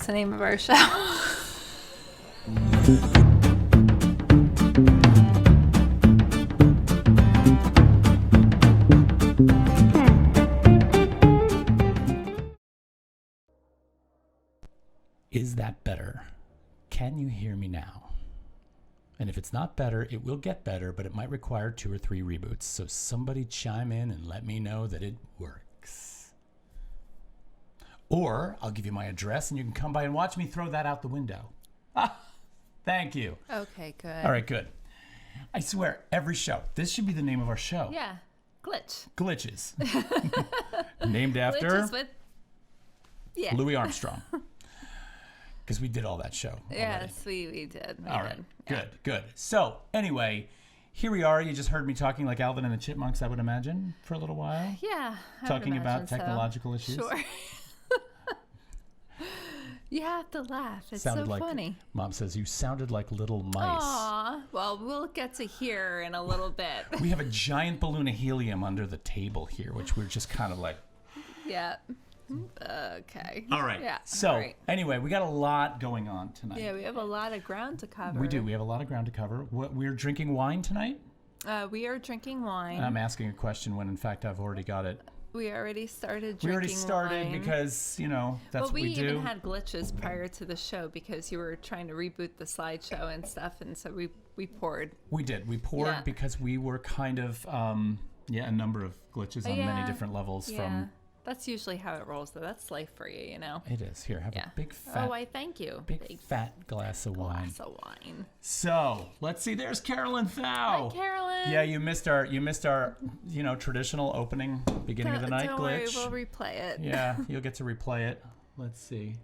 That's the name of our show. Is that better? Can you hear me now? And if it's not better, it will get better, but it might require 2 or 3 reboots. So somebody chime in and let me know that it works. Or I'll give you my address and you can come by and watch me throw that out the window. Thank you. Okay, good. All right, good. I swear, every show, this should be the name of our show. Yeah, Glitch. Glitches. Named after Glitches with... Yeah. Louis Armstrong. Because we did all that show already. Yes, we did. All right, good. So, anyway, here we are. You just heard me talking like Alvin and the Chipmunks, I would imagine, for a little while. Yeah, talking about technological issues. Sure. You have to laugh. It's sounded so like, funny. Mom says, you sounded like little mice. Aw, well, we'll get to hear in a little bit. We have a giant balloon of helium under the table here, which we're just kind of like... Yeah. Okay. All right. Yeah. So, all right. Anyway, we got a lot going on tonight. Yeah, we have a lot of ground to cover. We do. We have a lot of ground to cover. We're drinking wine tonight? We are drinking wine. And I'm asking a question when, in fact, I've already got it. We already started drinking We already started wine. Because, you know, that's what we do. We even had glitches prior to the show because you were trying to reboot the slideshow and stuff, and so we poured. We did. We poured because we were kind of, a number of glitches on many different levels from... That's usually how it rolls, though. That's life for you, you know. It is. Here, have a big fat... Oh, I thank you. Big fat glass of wine. So, let's see. There's Carolyn Thau. Hi, Carolyn. Yeah, you missed our, traditional opening, beginning of the night don't glitch. Worry, we'll replay it. Yeah, you'll get to replay it. Let's see.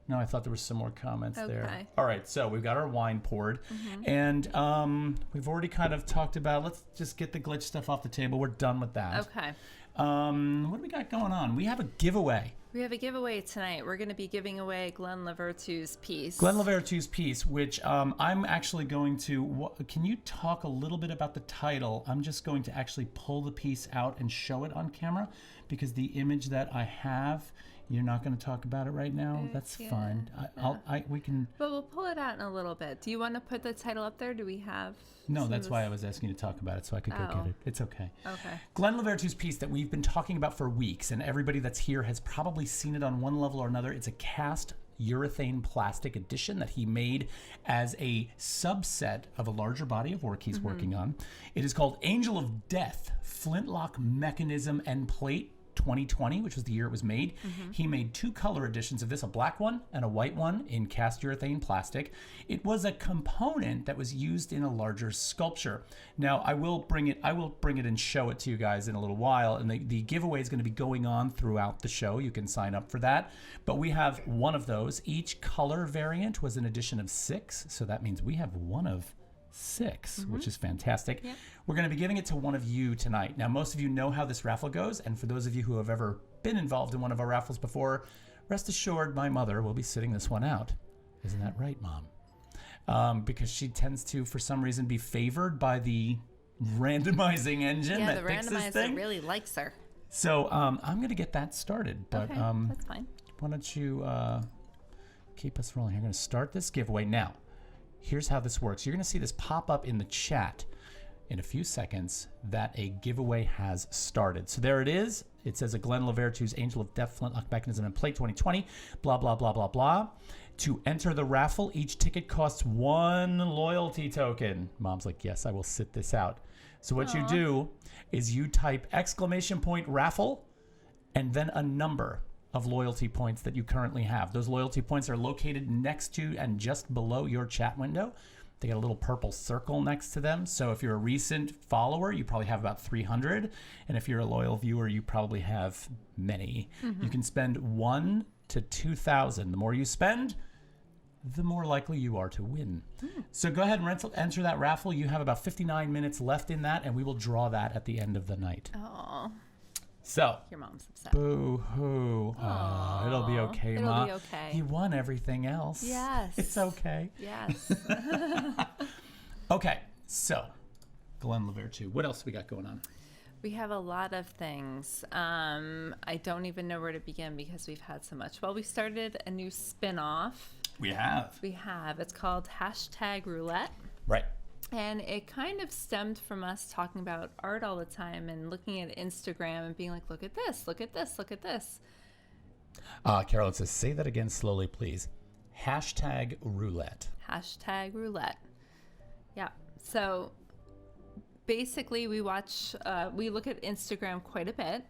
No, I thought there was some more comments there. All right, so we've got our wine poured, and we've already kind of talked about. Let's just get the glitch stuff off the table. We're done with that. Okay. What do we got going on? We have a giveaway. We have a giveaway tonight. We're going to be giving away Glenn Levertue's piece. Glenn Levertue's piece, which I'm actually going to... Can you talk a little bit about the title? I'm just going to actually pull the piece out and show it on camera because the image that I have... You're not going to talk about it right now? That's fine. We can... But we'll pull it out in a little bit. Do you want to put the title up there? Do we have... No, that's why I was asking you to talk about it so I could go get it. It's okay. Okay. Glenn Levertue's piece that we've been talking about for weeks, and everybody that's here has probably seen it on one level or another. It's a cast urethane plastic edition that he made as a subset of a larger body of work he's working on. It is called Angel of Death, Flintlock Mechanism and Plate 2020, which was the year it was made. He made 2 color editions of this, a black one and a white one in cast urethane plastic. It was a component that was used in a larger sculpture. Now, I will bring it and show it to you guys in a little while, and the giveaway is going to be going on throughout the show. You can sign up for that. But we have one of those. Each color variant was an edition of 6, so that means we have one of 6, which is fantastic. Yep. We're going to be giving it to one of you tonight. Now, most of you know how this raffle goes, and for those of you who have ever been involved in one of our raffles before, rest assured my mother will be sitting this one out. Isn't that right, Mom? Because she tends to, for some reason, be favored by the randomizing engine that picks this thing. Yeah, the randomizer really likes her. So I'm going to get that started. But okay, that's fine. Why don't you keep us rolling? I'm going to start this giveaway now. Here's how this works. You're going to see this pop up in the chat in a few seconds that a giveaway has started. So there it is. It says a Glenn Levertue's Angel of Death Flintlock Mechanism and Plate 2020, blah, blah, blah, blah, blah. To enter the raffle, each ticket costs 1 loyalty token. Mom's like, yes, I will sit this out. So what you do is you type !raffle and then a number of loyalty points that you currently have. Those loyalty points are located next to and just below your chat window. They got a little purple circle next to them. So if you're a recent follower, you probably have about 300. And if you're a loyal viewer, you probably have many. You can spend 1 to 2,000. The more you spend, the more likely you are to win. So go ahead and enter that raffle. You have about 59 minutes left in that, and we will draw that at the end of the night. Oh. So, your mom's upset. Boo-hoo. Oh, it'll be okay, Ma. It'll be okay. You won everything else. Yes. It's okay. Yes. Okay, so Glenn Levertue. What else we got going on? We have a lot of things. I don't even know where to begin because we've had so much. Well, we started a new spin-off. We have. We have. It's called #Roulette. Right. And it kind of stemmed from us talking about art all the time and looking at Instagram and being like, look at this, look at this, look at this. Carolyn says, say that again slowly, please. #Roulette. #Roulette. Yeah. So basically we look at Instagram quite a bit.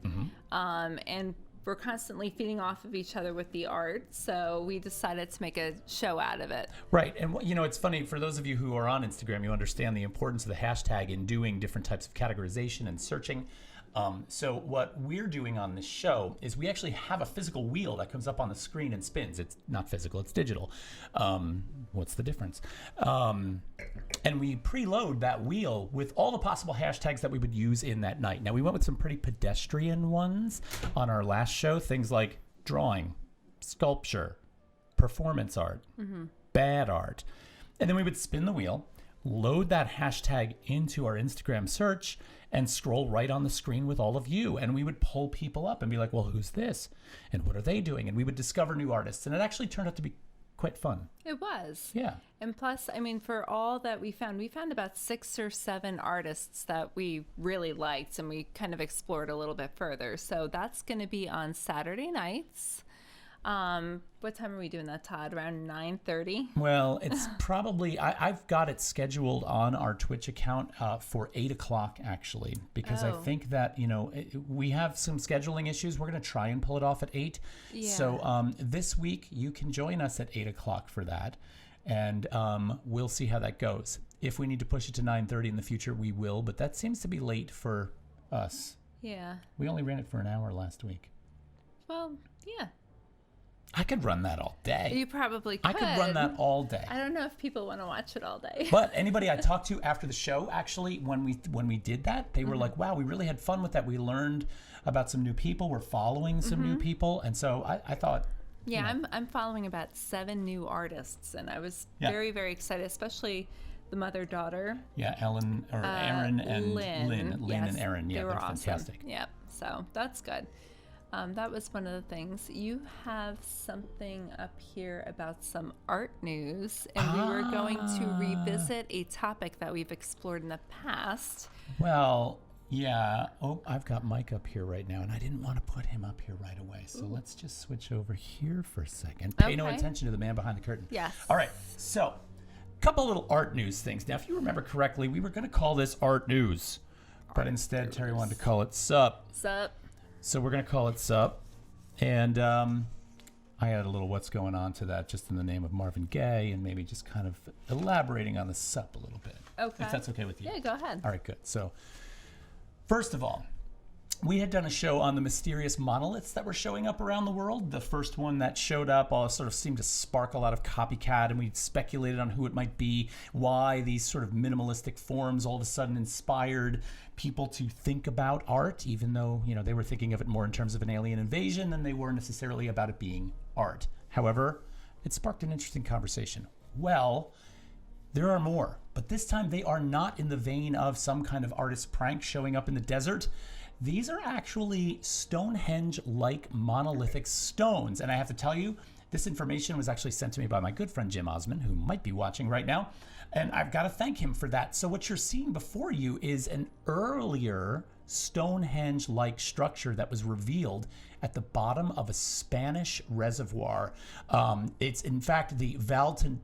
And we're constantly feeding off of each other with the art. So we decided to make a show out of it. Right. And, it's funny, for those of you who are on Instagram, you understand the importance of the hashtag in doing different types of categorization and searching. So what we're doing on this show is we actually have a physical wheel that comes up on the screen and spins. It's not physical, it's digital. What's the difference? And we preload that wheel with all the possible hashtags that we would use in that night. Now, we went with some pretty pedestrian ones on our last show, things like drawing, sculpture, performance art, bad art. And then we would spin the wheel, load that hashtag into our Instagram search, and scroll right on the screen with all of you. And we would pull people up and be like, well, who's this? And what are they doing? And we would discover new artists. And it actually turned out to be quite fun. It was. Yeah. And plus, I mean, for all that we found about 6 or 7 artists that we really liked and we kind of explored a little bit further. So that's going to be on Saturday nights. What time are we doing that, Todd? Around 9:30? Well, it's probably, I've got it scheduled on our Twitch account for 8 o'clock, actually, because I think that, we have some scheduling issues. We're going to try and pull it off at 8. Yeah. So this week, you can join us at 8 o'clock for that, and we'll see how that goes. If we need to push it to 9:30 in the future, we will, but that seems to be late for us. Yeah. We only ran it for an hour last week. Well, yeah. I could run that all day. You probably could. I could run that all day. I don't know if people want to watch it all day. But anybody I talked to after the show, actually, when we did that, they were like, wow, we really had fun with that. We learned about some new people. We're following some new people. And so I thought... Yeah, I'm following about 7 new artists. And I was very, very excited, especially the mother-daughter. Yeah, Ellen, or Aaron and Lynn. Lynn Yes, and Aaron. Yeah, they were they're awesome. fantastic. Yep, so that's good. That was one of the things. You have something up here about some art news, and we were going to revisit a topic that we've explored in the past. Well, yeah. Oh, I've got Mike up here right now, and I didn't want to put him up here right away. So let's just switch over here for a second. Pay no attention to the man behind the curtain. Yes. All right. So, a couple little art news things. Now, if you remember correctly, we were going to call this art news, but instead Terry wanted to call it Sup. Sup. So we're going to call it Sup. And I added a little what's going on to that just in the name of Marvin Gaye and maybe just kind of elaborating on the Sup a little bit. Okay. If that's okay with you. Yeah, go ahead. All right, good. So first of all, we had done a show on the mysterious monoliths that were showing up around the world. The first one that showed up all sort of seemed to spark a lot of copycat, and we speculated on who it might be, why these sort of minimalistic forms all of a sudden inspired people to think about art, even though, they were thinking of it more in terms of an alien invasion than they were necessarily about it being art. However, it sparked an interesting conversation. Well, there are more, but this time they are not in the vein of some kind of artist prank showing up in the desert. These are actually Stonehenge-like monolithic stones. And I have to tell you, this information was actually sent to me by my good friend Jim Osman, who might be watching right now. And I've got to thank him for that. So what you're seeing before you is an earlier Stonehenge-like structure that was revealed at the bottom of a Spanish reservoir. It's in fact the Valdecañas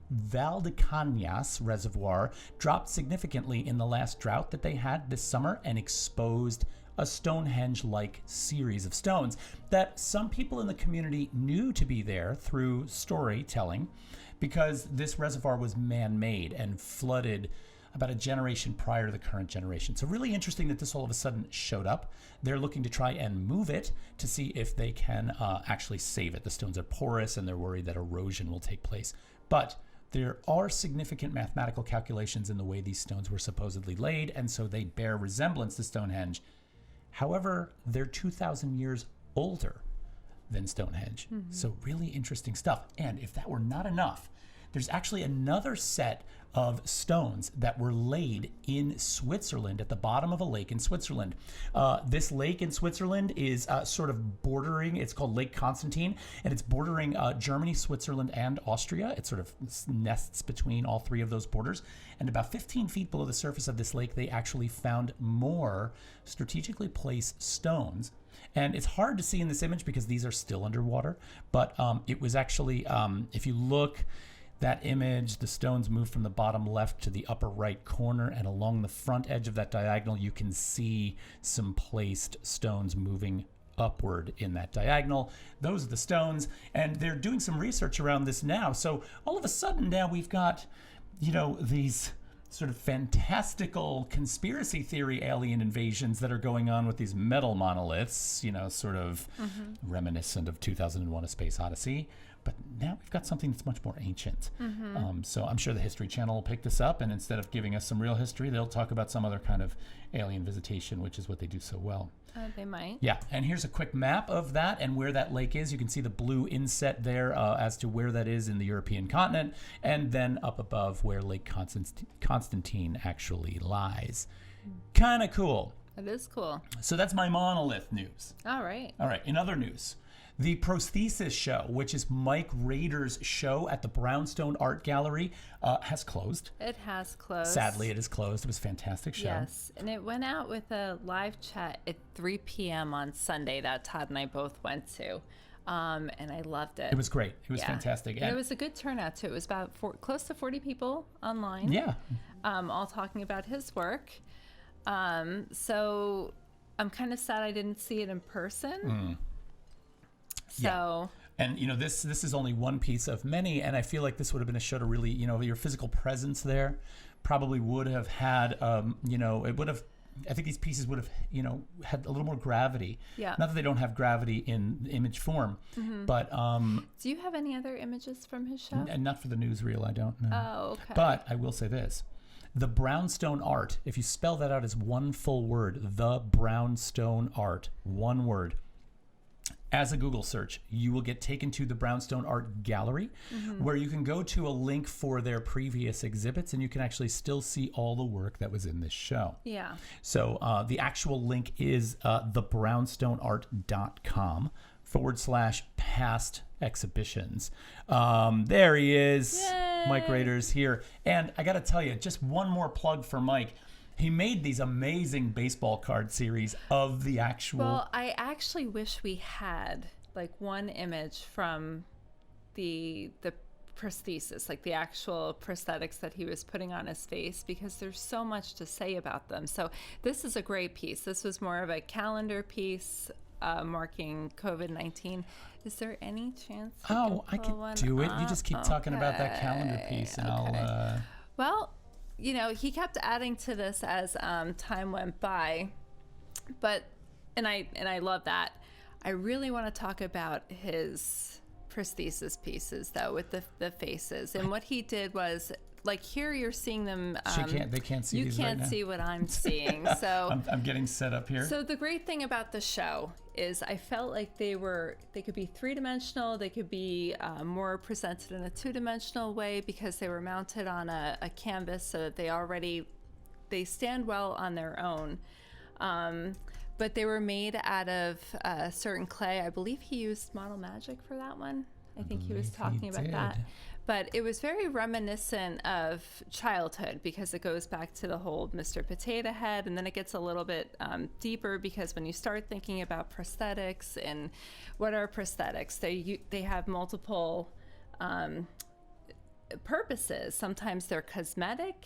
reservoir dropped significantly in the last drought that they had this summer and exposed a Stonehenge-like series of stones that some people in the community knew to be there through storytelling, because this reservoir was man-made and flooded about a generation prior to the current generation. So really interesting that this all of a sudden showed up. They're looking to try and move it to see if they can actually save it. The stones are porous and they're worried that erosion will take place. But there are significant mathematical calculations in the way these stones were supposedly laid, and so they bear resemblance to Stonehenge. However, they're 2,000 years older than Stonehenge. Mm-hmm. So really interesting stuff. And if that were not enough, there's actually another set of stones that were laid in Switzerland at the bottom of a lake in Switzerland. This lake in Switzerland is sort of bordering, it's called Lake Constantine, and it's bordering Germany, Switzerland, and Austria. It sort of nests between all three of those borders. And about 15 feet below the surface of this lake, they actually found more strategically placed stones. And it's hard to see in this image because these are still underwater, but it was actually, if you look, that image, the stones move from the bottom left to the upper right corner, and along the front edge of that diagonal, you can see some placed stones moving upward in that diagonal. Those are the stones, and they're doing some research around this now. So all of a sudden now we've got, these sort of fantastical conspiracy theory alien invasions that are going on with these metal monoliths, sort of reminiscent of 2001: A Space Odyssey. But now we've got something that's much more ancient. So I'm sure the History Channel will pick this up, and instead of giving us some real history, they'll talk about some other kind of alien visitation, which is what they do so well. They might. Yeah, and here's a quick map of that and where that lake is. You can see the blue inset there as to where that is in the European continent, and then up above where Lake Constantine actually lies. Kind of cool. It is cool. So that's my monolith news. All right. All right, in other news, the Prosthesis Show, which is Mike Rader's show at the Brownstone Art Gallery, has closed. It has closed. Sadly, it is closed. It was a fantastic show. Yes, and it went out with a live chat at 3 p.m. on Sunday that Todd and I both went to, and I loved it. It was great. It was fantastic. And it was a good turnout, too. It was about close to 40 people online. Yeah. All talking about his work. So I'm kind of sad I didn't see it in person. So, and this is only one piece of many, and I feel like this would have been a show to really, your physical presence there probably would have had, it would have, I think these pieces would have, had a little more gravity. Yeah. Not that they don't have gravity in image form, but do you have any other images from his show? and not for the newsreel, I don't know. Oh, okay. But I will say this. The Brownstone Art, if you spell that out as one full word, the Brownstone Art, one word, as a Google search, you will get taken to the Brownstone Art Gallery, where you can go to a link for their previous exhibits, and you can actually still see all the work that was in this show. Yeah. So the actual link is thebrownstoneart.com/past exhibitions. There he is. Yay! Mike Rader's here. And I got to tell you, just one more plug for Mike. He made these amazing baseball card series of the actual... Well, I actually wish we had like one image from the prosthesis, like the actual prosthetics that he was putting on his face, because there's so much to say about them. So this is a great piece. This was more of a calendar piece marking COVID-19. Is there any chance I could do it. You just keep talking about that calendar piece, and I'll... Well, he kept adding to this as time went by, and I love that. I really want to talk about his prosthesis pieces, though, with the faces. And what he did was, like, here you're seeing them. They can't see these right now. You can't see what I'm seeing. So I'm getting set up here. So the great thing about the show is I felt like they could be three-dimensional. They could be more presented in a two-dimensional way because they were mounted on a canvas, so that they stand well on their own. But they were made out of certain clay. I believe he used Model Magic for that one. I think he was talking about that. But it was very reminiscent of childhood because it goes back to the whole Mr. Potato Head, and then it gets a little bit deeper because when you start thinking about prosthetics and what are prosthetics, they have multiple purposes. Sometimes they're cosmetic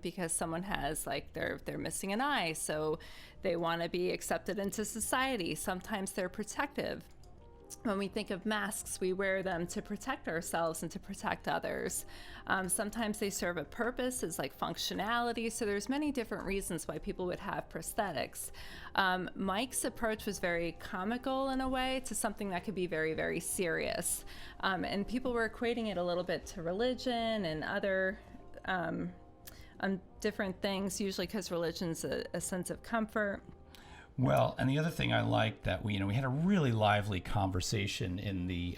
because someone has, like, they're missing an eye, so they want to be accepted into society. Sometimes they're protective. When we think of masks, we wear them to protect ourselves and to protect others. Sometimes they serve a purpose as like functionality. So there's many different reasons why people would have prosthetics. Mike's approach was very comical in a way to something that could be very, very serious. And people were equating it a little bit to religion and other different things, usually because religion's a sense of comfort. Well, and the other thing I liked that we had a really lively conversation in the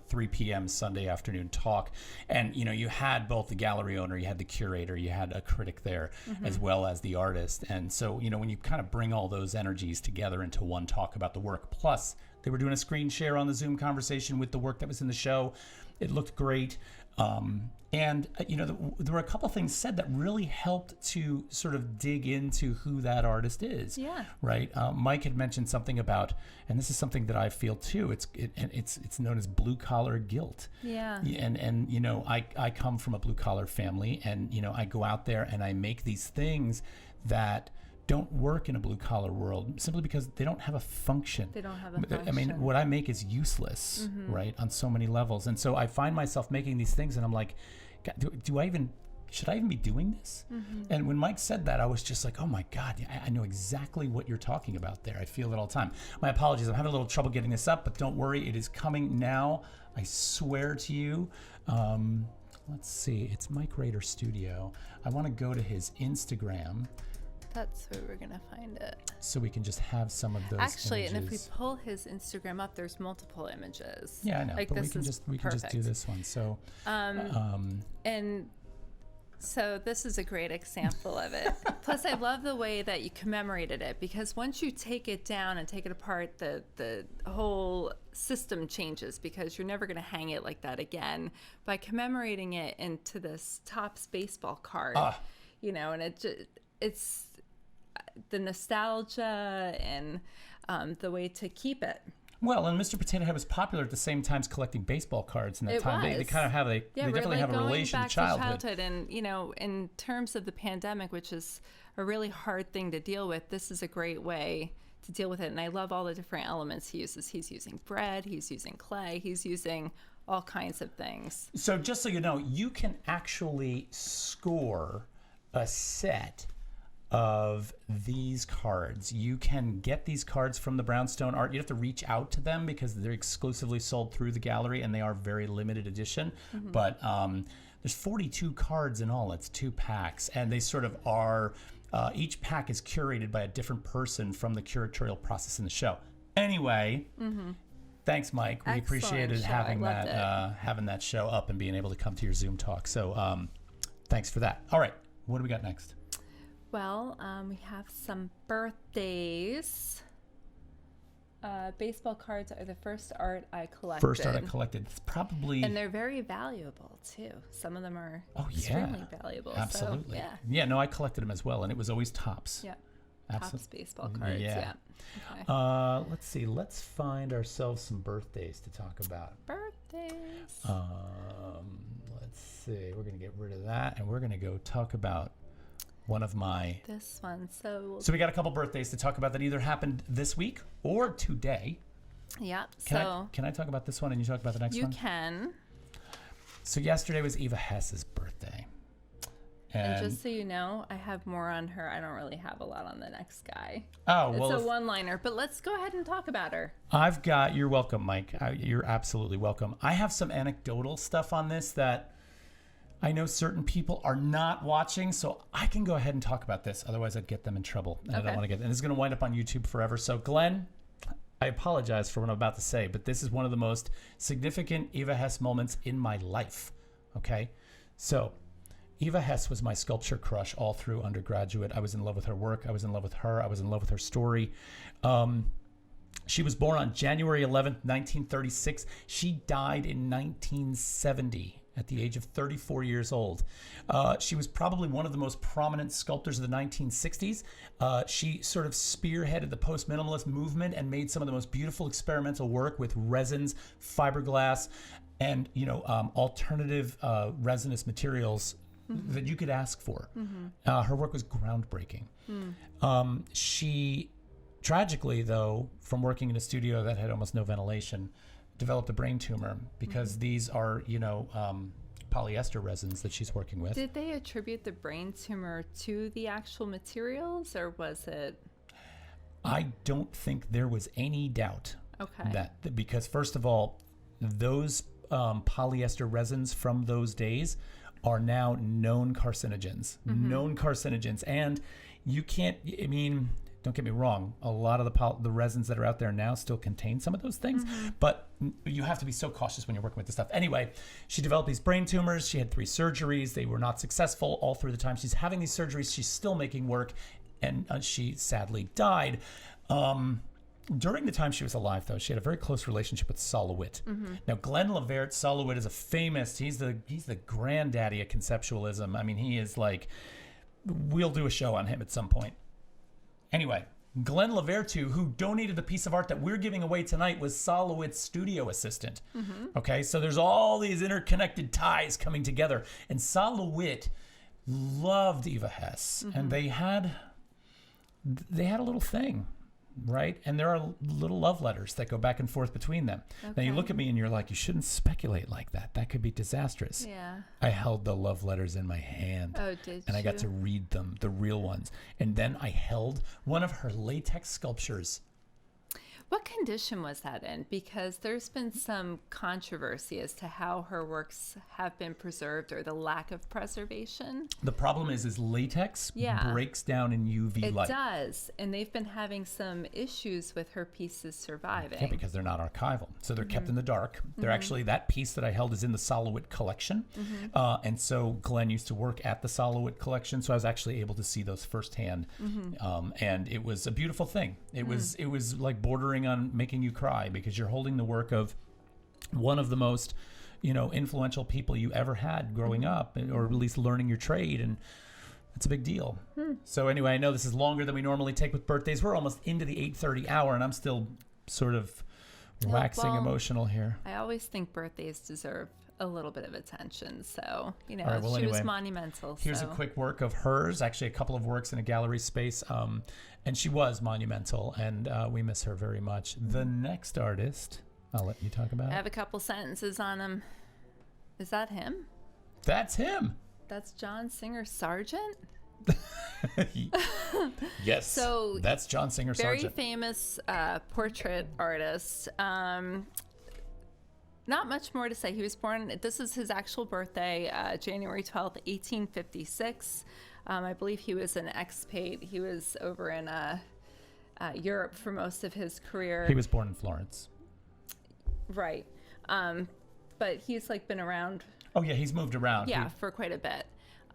3 p.m. Sunday afternoon talk, and you had both the gallery owner, you had the curator, you had a critic there, as well as the artist, and so when you kind of bring all those energies together into one talk about the work, plus they were doing a screen share on the Zoom conversation with the work that was in the show. It looked great. And there were a couple of things said that really helped to sort of dig into who that artist is. Yeah. Right. Mike had mentioned something about, and this is something that I feel too. It's known as blue collar guilt. Yeah. And I come from a blue collar family, and I go out there and I make these things that don't work in a blue collar world simply because they don't have a function. They don't have a function. I mean, what I make is useless, right, on so many levels. And so I find myself making these things, and I'm like, God, should I even be doing this? And when Mike said that, I was just like, oh my God, I know exactly what you're talking about there. I feel it all the time. My apologies. I'm having a little trouble getting this up, but don't worry. It is coming now. I swear to you. Let's see. It's Mike Rader Studio. I want to go to his Instagram. That's where we're gonna find it. So we can just have some of those Actually, images. and if we pull his Instagram up, there's multiple images. Yeah, I know, like but this we can just do this one. So, and so this is a great example of it. Plus, I love the way that you commemorated it, because once you take it down and take it apart, the whole system changes, because you're never going to hang it like that again. By commemorating it into this Topps baseball card, and it's the nostalgia and the way to keep it. Well, and Mr. Potato Head was popular at the same time as collecting baseball cards in that time. Was. They kind of have they definitely have a relation to childhood. And in terms of the pandemic, which is a really hard thing to deal with, this is a great way to deal with it. And I love all the different elements he uses. He's using bread, he's using clay, he's using all kinds of things. So just so you know, you can actually score a set of these cards. You can get these cards from the Brownstone Art. You have to reach out to them because they're exclusively sold through the gallery, and they are very limited edition. But there's 42 cards in all. It's 2 packs, and they sort of are, each pack is curated by a different person from the curatorial process in the show. Anyway, thanks, Mike. We appreciated having that show up and being able to come to your Zoom talk. So thanks for that. All right, what do we got next? Well, we have some birthdays. Baseball cards are the first art I collected. It's probably... And they're very valuable, too. Some of them are extremely valuable. Absolutely. So, yeah, no, I collected them as well, and it was always Topps. Yeah. Topps baseball cards, yeah. Okay. Let's see. Let's find ourselves some birthdays to talk about. Birthdays. Let's see. We're going to get rid of that, and we're going to go talk about one of my... This one. So we got a couple birthdays to talk about that either happened this week or today. Yeah. Can I talk about this one and you talk about the next one? You can. So yesterday was Eva Hess's birthday. And just so you know, I have more on her. I don't really have a lot on the next guy. Oh, well. It's a one-liner, but let's go ahead and talk about her. You're welcome, Mike. You're absolutely welcome. I have some anecdotal stuff on this that I know certain people are not watching, so I can go ahead and talk about this. Otherwise, I'd get them in trouble. And I don't want to and it's going to wind up on YouTube forever. So, Glenn, I apologize for what I'm about to say, but this is one of the most significant Eva Hess moments in my life. Okay? So, Eva Hess was my sculpture crush all through undergraduate. I was in love with her work. I was in love with her. I was in love with her story. She was born on January 11th, 1936. She died in 1970. At the age of 34 years old. She was probably one of the most prominent sculptors of the 1960s. She sort of spearheaded the post-minimalist movement and made some of the most beautiful experimental work with resins, fiberglass, and alternative resinous materials that you could ask for. Her work was groundbreaking. She, tragically though, from working in a studio that had almost no ventilation, developed a brain tumor because these are, polyester resins that she's working with. Did they attribute the brain tumor to the actual materials, or was it? I don't think there was any doubt that because first of all, those polyester resins from those days are now known carcinogens, and you can't, don't get me wrong, a lot of the resins that are out there now still contain some of those things, but you have to be so cautious when you're working with this stuff. Anyway, she developed these brain tumors. She had 3 surgeries. They were not successful. All through the time she's having these surgeries, she's still making work, and she sadly died. During the time she was alive, though, she had a very close relationship with Solowit. Now, Glenn Lavert, Solowit is he's the granddaddy of conceptualism. I mean, he is like, we'll do a show on him at some point. Anyway, Glenn Lavertu, who donated the piece of art that we're giving away tonight, was Solowit's studio assistant. Okay, so there's all these interconnected ties coming together. And Solowit loved Eva Hess, and they had a little thing. Right? And there are little love letters that go back and forth between them. Okay. Now you look at me and you're like, you shouldn't speculate like that. That could be disastrous. Yeah. I held the love letters in my hand. Oh, did you? And I got to read them, the real ones. And then I held one of her latex sculptures. What condition was that in? Because there's been some controversy as to how her works have been preserved or the lack of preservation. The problem is latex breaks down in UV light. It does. And they've been having some issues with her pieces surviving. Yeah, because they're not archival. So they're kept in the dark. They're actually, that piece that I held is in the Solowit collection. And so Glenn used to work at the Solowit collection. So I was actually able to see those firsthand. And it was a beautiful thing. It was like bordering on making you cry, because you're holding the work of one of the most, influential people you ever had growing up, or at least learning your trade, and it's a big deal. So anyway, I know this is longer than we normally take with birthdays. We're almost into the 8:30 hour, and I'm still sort of waxing emotional here. I always think birthdays deserve a little bit of attention, so All right, well, she anyway, was monumental. Here's a quick work of hers, actually a couple of works in a gallery space, and she was monumental, and we miss her very much. The next artist, I'll let you talk about. I have a couple sentences on him. Is that him? That's him. That's John Singer Sargent. Yes. So that's John Singer Sargent. Very famous portrait artist. Not much more to say. He was born, this is his actual birthday, January 12th, 1856. I believe he was an expat. He was over in Europe for most of his career. He was born in Florence. Right. But he's been around. Oh, yeah, he's moved around. Yeah, for quite a bit.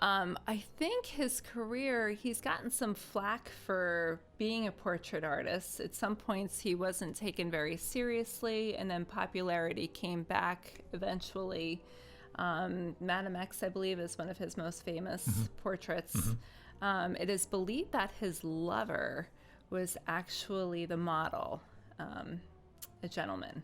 I think his career, he's gotten some flack for being a portrait artist. At some points, he wasn't taken very seriously, and then popularity came back eventually. Madame X, I believe, is one of his most famous portraits. It is believed that his lover was actually the model, a gentleman.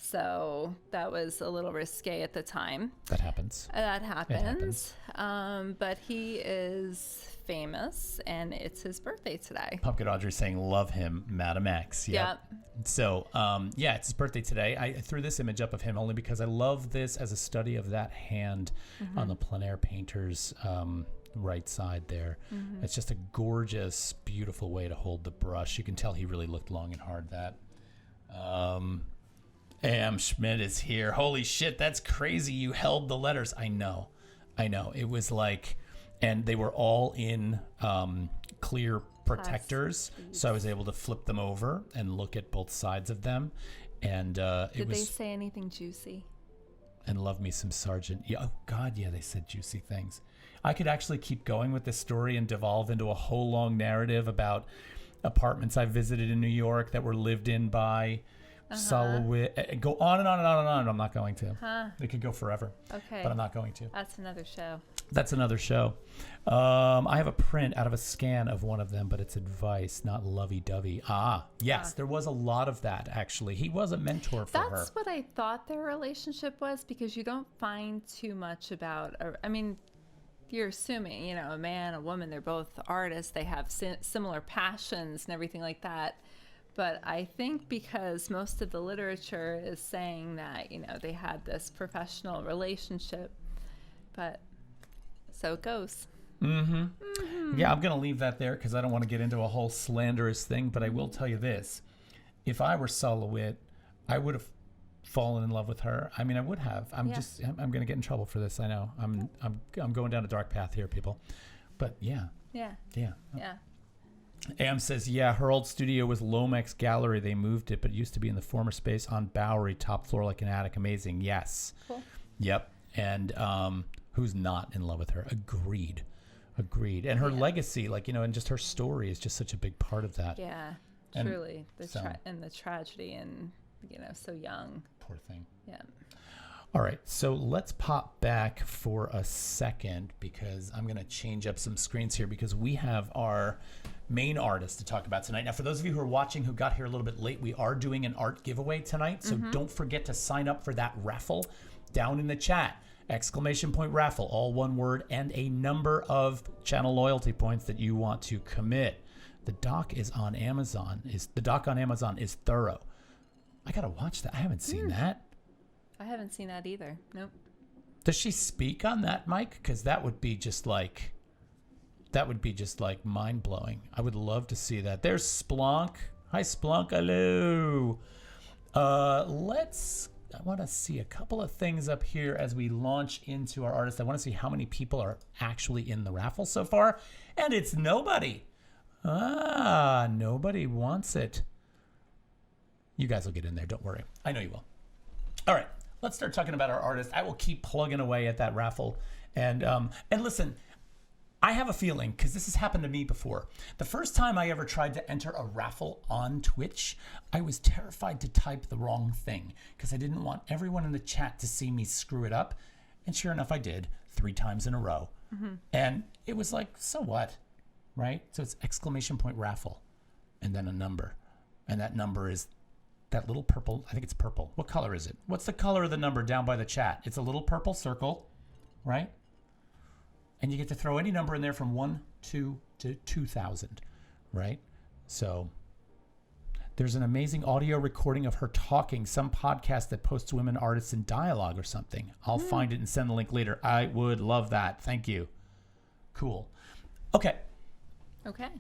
So that was a little risque at the time. That happens. That happens. But he is famous, and it's his birthday today. Pumpkin Audrey saying, love him, Madam X. Yep. So, it's his birthday today. I threw this image up of him only because I love this as a study of that hand on the plein air painter's right side there. It's just a gorgeous, beautiful way to hold the brush. You can tell he really looked long and hard that. Am Schmidt is here. Holy shit, that's crazy. You held the letters. I know. It was and they were all in clear protectors. So I was able to flip them over and look at both sides of them. And Did they say anything juicy? And love me some Sargent. Yeah, oh God, yeah, they said juicy things. I could actually keep going with this story and devolve into a whole long narrative about apartments I visited in New York that were lived in by Solowit. Go on and on and on and on. I'm not going to. It could go forever. Okay. But I'm not going to. That's another show. I have a print out of a scan of one of them, but it's advice, not lovey-dovey. Yes, there was a lot of that, actually. He was a mentor for her. That's what I thought their relationship was, because you don't find too much about, you're assuming, a man, a woman, they're both artists, they have similar passions and everything like that. But I think because most of the literature is saying that, they had this professional relationship, but so it goes. Yeah, I'm going to leave that there because I don't want to get into a whole slanderous thing, but I will tell you this. If I were Solowit, I would have fallen in love with her. I mean, I would have. I'm going to get in trouble for this. I know. I'm going down a dark path here, people. But yeah. Am says, yeah, her old studio was Lomax Gallery. They moved it, but it used to be in the former space on Bowery, top floor like an attic. Amazing. Yes. Cool. Yep. And who's not in love with her? Agreed. And her legacy, like, and just her story is just such a big part of that. Yeah, And truly. And the tragedy and, so young. Poor thing. Yeah. All right, so let's pop back for a second because I'm going to change up some screens here because we have our main artist to talk about tonight. Now, for those of you who are watching who got here a little bit late, we are doing an art giveaway tonight, so don't forget to sign up for that raffle down in the chat. ! Raffle, all one word, and a number of channel loyalty points that you want to commit. The doc on Amazon is thorough. I got to watch that. I haven't seen that. I haven't seen that either. Nope. Does she speak on that, Mike? Because that would be just like mind blowing. I would love to see that. There's Splunk. Hi, Splunk. Hello. I want to see a couple of things up here as we launch into our artist. I want to see how many people are actually in the raffle so far. And it's nobody. Nobody wants it. You guys will get in there. Don't worry. I know you will. All right. Let's start talking about our artist. I will keep plugging away at that raffle. And listen, I have a feeling, because this has happened to me before. The first time I ever tried to enter a raffle on Twitch, I was terrified to type the wrong thing because I didn't want everyone in the chat to see me screw it up. And sure enough, I did 3 times in a row. And it was like, so what? Right? So it's ! Raffle and then a number. And that number is that little purple. I think it's purple. What color is it? What's the color of the number down by the chat? It's a little purple circle, right? And you get to throw any number in there from 1, 2 to 2,000, right? So there's an amazing audio recording of her talking, some podcast that posts women artists in dialogue or something. I'll find it and send the link later. I would love that. Thank you. Cool. Okay.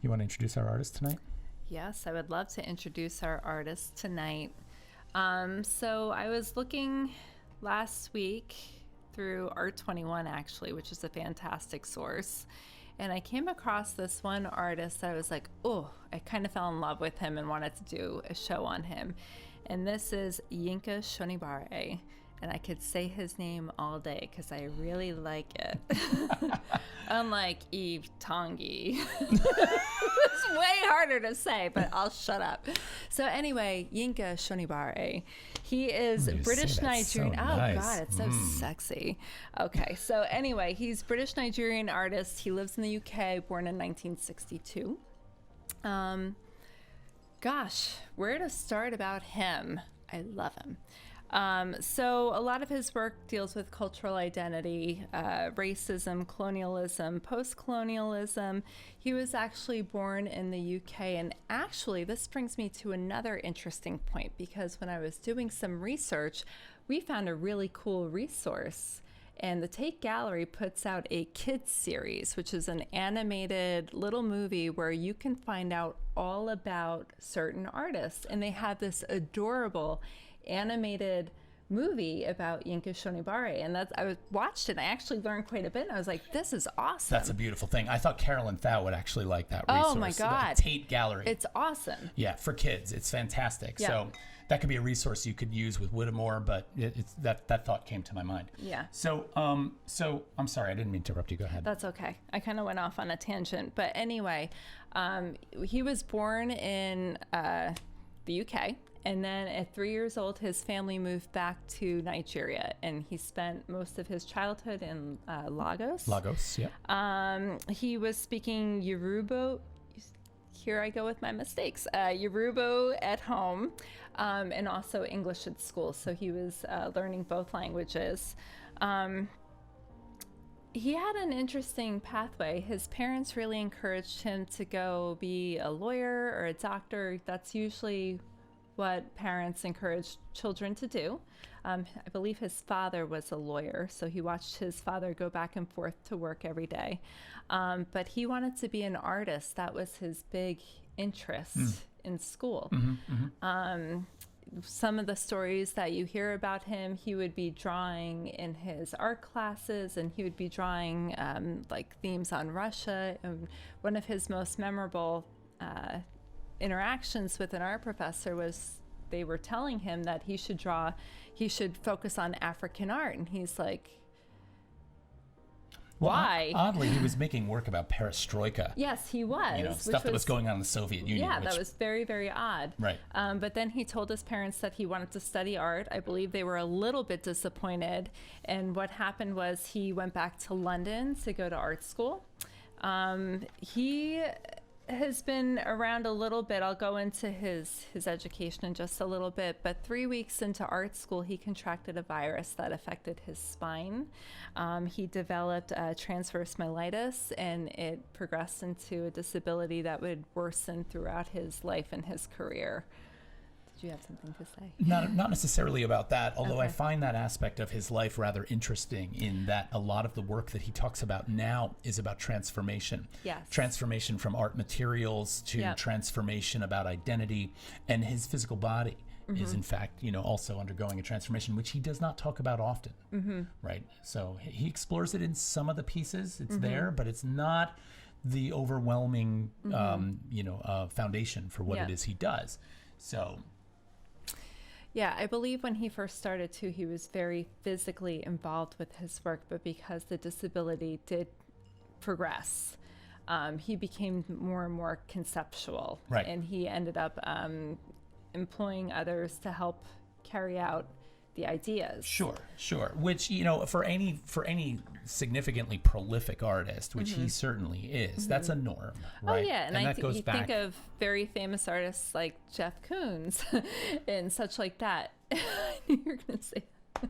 You want to introduce our artist tonight? Yes, I would love to introduce our artist tonight. So I was looking last week through Art21, actually, which is a fantastic source. And I came across this one artist that I was like, oh, I kind of fell in love with him and wanted to do a show on him. And this is Yinka Shonibare. And I could say his name all day because I really like it. Unlike Eve Tongi. It's way harder to say, but I'll shut up. So anyway, Yinka Shonibare. He is British Nigerian. So oh nice. God, it's so sexy. Okay, so anyway, he's British Nigerian artist. He lives in the UK, born in 1962. Gosh, where to start about him? I love him. So a lot of his work deals with cultural identity, racism, colonialism, post-colonialism. He was actually born in the UK. And actually, this brings me to another interesting point, because when I was doing some research, we found a really cool resource. And the Tate Gallery puts out a kids series, which is an animated little movie where you can find out all about certain artists. And they have this adorable animated movie about Yinka Shonibare, and I watched it. I actually learned quite a bit, and I was like, "This is awesome." That's a beautiful thing. I thought Carolyn Thau would actually like that resource. Oh my God, the Tate Gallery. It's awesome. Yeah, for kids, it's fantastic. Yeah. So that could be a resource you could use with Whittemore, but it's that thought came to my mind. Yeah. So I'm sorry, I didn't mean to interrupt you. Go ahead. That's okay. I kind of went off on a tangent, but anyway, he was born in the UK. And then at 3 years old, his family moved back to Nigeria, and he spent most of his childhood in Lagos. Yeah. He was speaking Yoruba. Here I go with my mistakes. Yoruba at home, and also English at school. So he was learning both languages. He had an interesting pathway. His parents really encouraged him to go be a lawyer or a doctor. That's usually what parents encourage children to do. I believe his father was a lawyer, so he watched his father go back and forth to work every day. But he wanted to be an artist. That was his big interest in school. Some of the stories that you hear about him, he would be drawing in his art classes, and he would be drawing like themes on Russia. And one of his most memorable interactions with an art professor was they were telling him that he should focus on African art, and he's like, why? Oddly, he was making work about perestroika. Yes, he was. Stuff that was going on in the Soviet Union. Yeah, that was very, very odd. Right. But then he told his parents that he wanted to study art. I believe they were a little bit disappointed. And what happened was he went back to London to go to art school. He has been around a little bit. I'll go into his education in just a little bit, but 3 weeks into art school, he contracted a virus that affected his spine. He developed transverse myelitis, and it progressed into a disability that would worsen throughout his life and his career. Did you have something to say? Not necessarily about that, although Okay. I find that aspect of his life rather interesting in that a lot of the work that he talks about now is about transformation. Yes. Transformation from art materials to Yep. transformation about identity, and his physical body is in fact, also undergoing a transformation, which he does not talk about often. Right? So he explores it in some of the pieces. It's there, but it's not the overwhelming, foundation for what Yeah. it is he does. So... Yeah, I believe when he first started too, he was very physically involved with his work, but because the disability did progress, he became more and more conceptual. Right. And he ended up employing others to help carry out the ideas. Sure. Which, for any significantly prolific artist, which he certainly is, that's a norm, right? Oh yeah, and that goes you back. think of very famous artists like Jeff Koons and such like that. I knew you were gonna say that.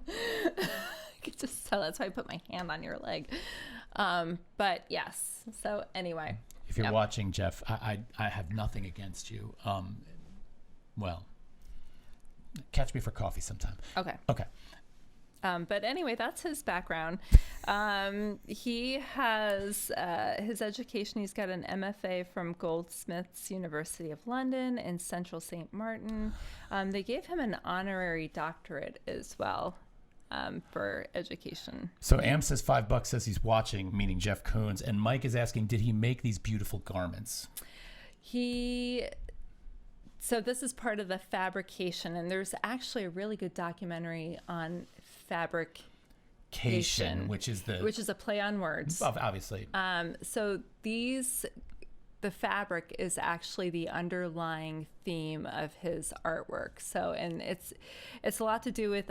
I could just tell. That's why I put my hand on your leg. But yes. So anyway. If you're watching, Jeff, I have nothing against you. Well, catch me for coffee sometime. Okay. Okay. But anyway, that's his background. He has his education. He's got an MFA from Goldsmiths University of London in Central St. Martin. They gave him an honorary doctorate as well for education. So Am says $5 says he's watching, meaning Jeff Koons, and Mike is asking, did he make these beautiful garments? So this is part of the fabrication, and there's actually a really good documentary on fabrication, which is a play on words. Obviously. So the fabric is actually the underlying theme of his artwork. So, and it's a lot to do with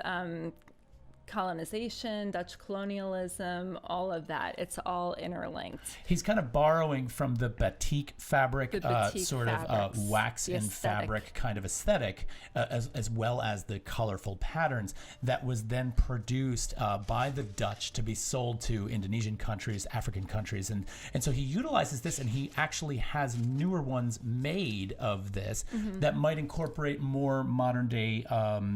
colonization, Dutch colonialism, all of that. It's all interlinked. He's kind of borrowing from the batik fabric, sort fabrics, of wax the and aesthetic. fabric kind of aesthetic, as well as the colorful patterns that was then produced by the Dutch to be sold to Indonesian countries, African countries. And so he utilizes this, and he actually has newer ones made of this that might incorporate more modern day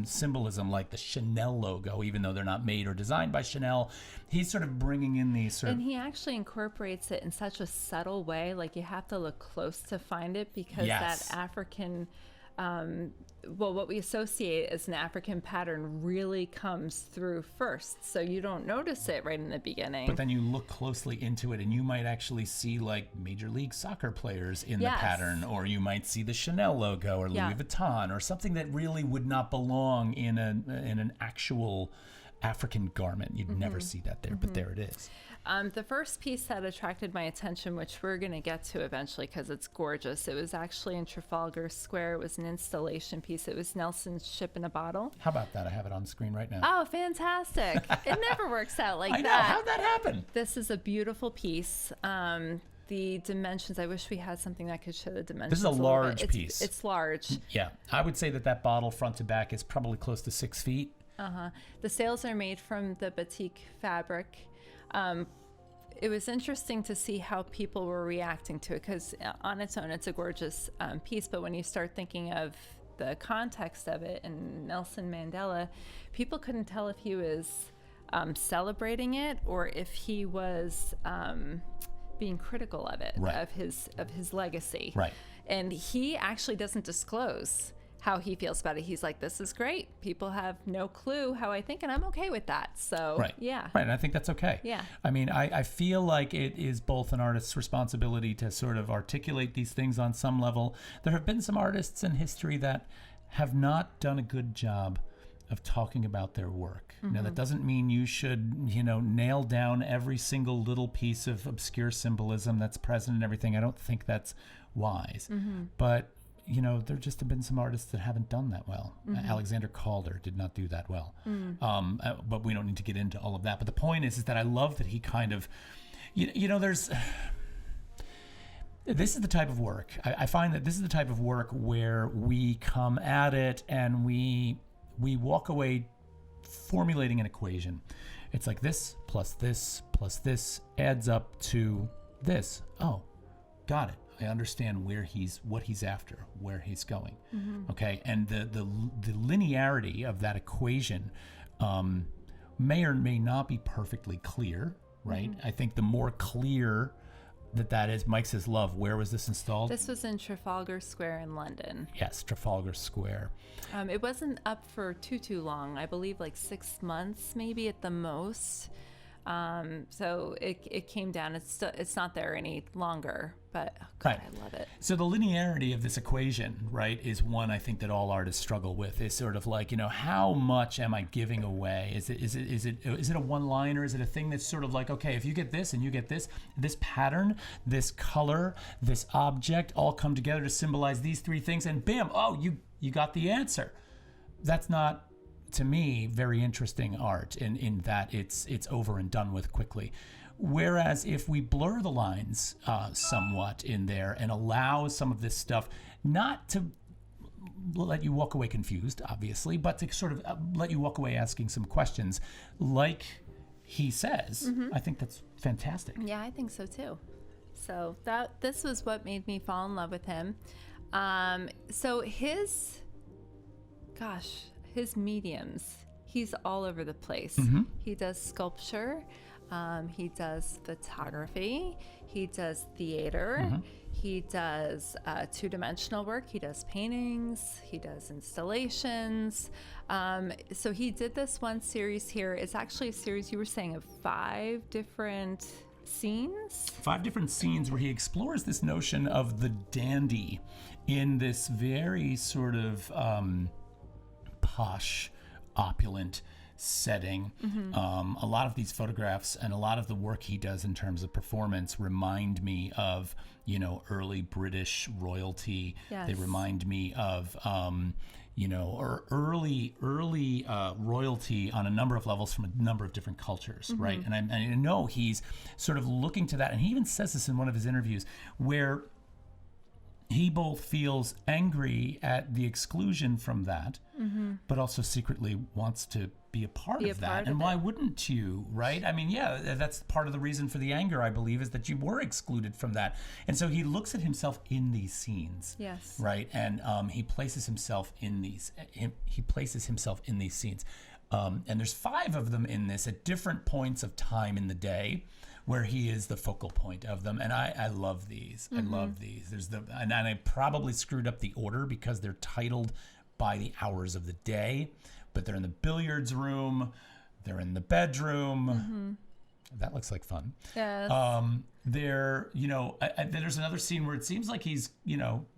symbolism, like the Chanel logo, even though they're not made or designed by Chanel. He's sort of bringing in these And he actually incorporates it in such a subtle way, like you have to look close to find it, because Yes. that African, what we associate as an African pattern really comes through first. So you don't notice it right in the beginning. But then you look closely into it, and you might actually see like Major League Soccer players in Yes. the pattern, or you might see the Chanel logo or Yeah. Louis Vuitton, or something that really would not belong in an actual African garment. You'd never see that there, but there it is. The first piece that attracted my attention, which we're going to get to eventually because it's gorgeous, it was actually in Trafalgar Square. It was an installation piece. It was Nelson's Ship in a Bottle. How about that? I have it on screen right now. Oh, fantastic. It never works out like I know. that. How'd that happen? This is a beautiful piece. The dimensions, I wish we had something that could show the dimensions. This is a little large bit. piece. It's large. Yeah, I would say that bottle front to back is probably close to 6 feet. The sails are made from the batik fabric. It was interesting to see how people were reacting to it, because on its own, it's a gorgeous piece. But when you start thinking of the context of it and Nelson Mandela, people couldn't tell if he was celebrating it or if he was being critical of it, Right. of his legacy. Right. And he actually doesn't disclose how he feels about it. He's like, this is great. People have no clue how I think, and I'm okay with that. So, yeah. Right, and I think that's okay. Yeah. I mean, I feel like it is both an artist's responsibility to sort of articulate these things on some level. There have been some artists in history that have not done a good job of talking about their work. Now, that doesn't mean you should, nail down every single little piece of obscure symbolism that's present and everything. I don't think that's wise. But there just have been some artists that haven't done that well. Alexander Calder did not do that well. But we don't need to get into all of that. But the point is that I love that he kind of, this is the type of work, I find that this is the type of work where we come at it and we walk away formulating an equation. It's like this plus this plus this adds up to this. Oh, got it. I understand what he's after, where he's going. Okay, and the linearity of that equation may or may not be perfectly clear, right? I think the more clear that is, Mike says, love, where was this installed? This was in Trafalgar Square in London. Yes, Trafalgar Square. It wasn't up for too long. I believe like 6 months, maybe at the most. So it came down. It's not there any longer, but oh God, I love it. So the linearity of this equation, right, is one I think that all artists struggle with. Is sort of like, how much am I giving away? Is it a one-liner? Is it a thing that's sort of like, okay, if you get this and you get this pattern, this color, this object, all come together to symbolize these three things, and bam, oh, you got the answer. That's not, to me, very interesting art in that it's over and done with quickly. Whereas if we blur the lines somewhat in there and allow some of this stuff not to let you walk away confused, obviously, but to sort of let you walk away asking some questions, like he says, I think that's fantastic. Yeah, I think so too. So this was what made me fall in love with him. So his mediums, he's all over the place. He does sculpture, he does photography, he does theater, he does two-dimensional work, he does paintings, he does installations. So he did this one series here. It's actually a series, you were saying, of 5 different scenes? 5 different scenes where he explores this notion of the dandy in this very sort of posh, opulent setting. A lot of these photographs and a lot of the work he does in terms of performance remind me of, early British royalty. Yes. They remind me of, early royalty on a number of levels from a number of different cultures, right? And I know he's sort of looking to that, and he even says this in one of his interviews, where he both feels angry at the exclusion from that, but also secretly wants to be a part of that. And why wouldn't you, right? I mean, yeah, that's part of the reason for the anger, I believe, is that you were excluded from that. And so he looks at himself in these scenes, yes, right? And he places himself in these. He places himself in these scenes, and there's 5 of them in this at different points of time in the day, where he is the focal point of them. And I love these. I love these. And I probably screwed up the order because they're titled by the hours of the day, but they're in the billiards room, they're in the bedroom. That looks like fun. Yes. There's another scene where it seems like he's,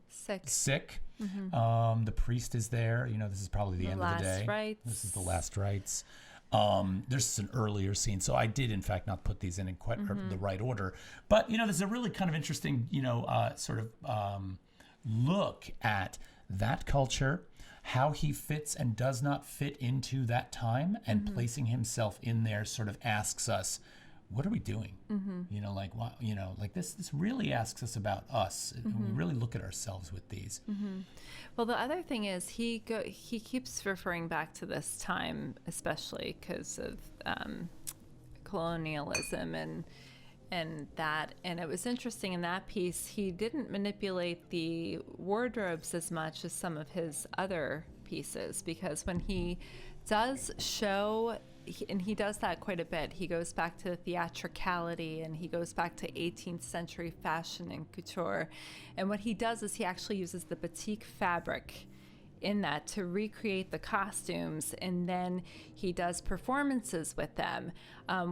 sick. The priest is there. This is probably the end of the day. Rites. This is the last rites. There's an earlier scene, so I did in fact not put these in quite the right order. But there's a really kind of interesting, look at that culture, how he fits and does not fit into that time, and placing himself in there sort of asks us, what are we doing? This really asks us about us. And we really look at ourselves with these. Well, the other thing is he keeps referring back to this time, especially because of colonialism and that. And it was interesting in that piece, he didn't manipulate the wardrobes as much as some of his other pieces, because when he does show, and he does that quite a bit, he goes back to theatricality and he goes back to 18th century fashion and couture. And what he does is he actually uses the batik fabric in that to recreate the costumes, and then he does performances with them.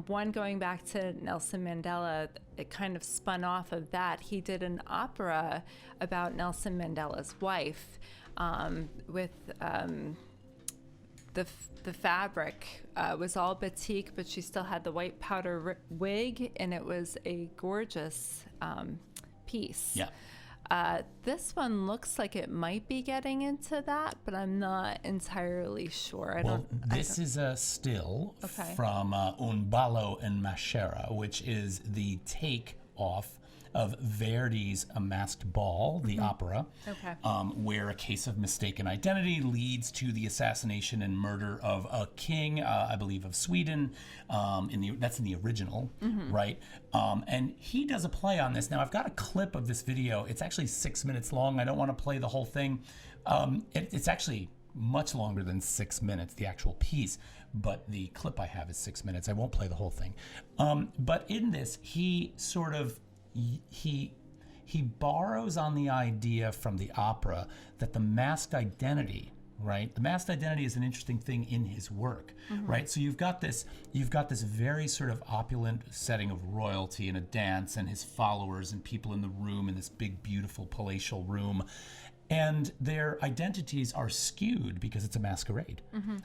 One going back to Nelson Mandela, it kind of spun off of that. He did an opera about Nelson Mandela's wife, with the fabric was all batik, but she still had the white powder wig, and it was a gorgeous piece. Yeah. This one looks like it might be getting into that, but I'm not entirely sure. This is a still Okay. from Un ballo in Maschera, which is the take off of Verdi's A Masked Ball, the opera, Okay. where a case of mistaken identity leads to the assassination and murder of a king, I believe of Sweden. That's in the original, right? And he does a play on this. Now, I've got a clip of this video. It's actually 6 minutes long. I don't want to play the whole thing. It's actually much longer than 6 minutes, the actual piece, but the clip I have is 6 minutes. I won't play the whole thing. But in this, he sort of he borrows on the idea from the opera that the masked identity, right? The masked identity is an interesting thing in his work, right? So you've got this very sort of opulent setting of royalty and a dance and his followers and people in the room in this big, beautiful palatial room. And their identities are skewed because it's a masquerade,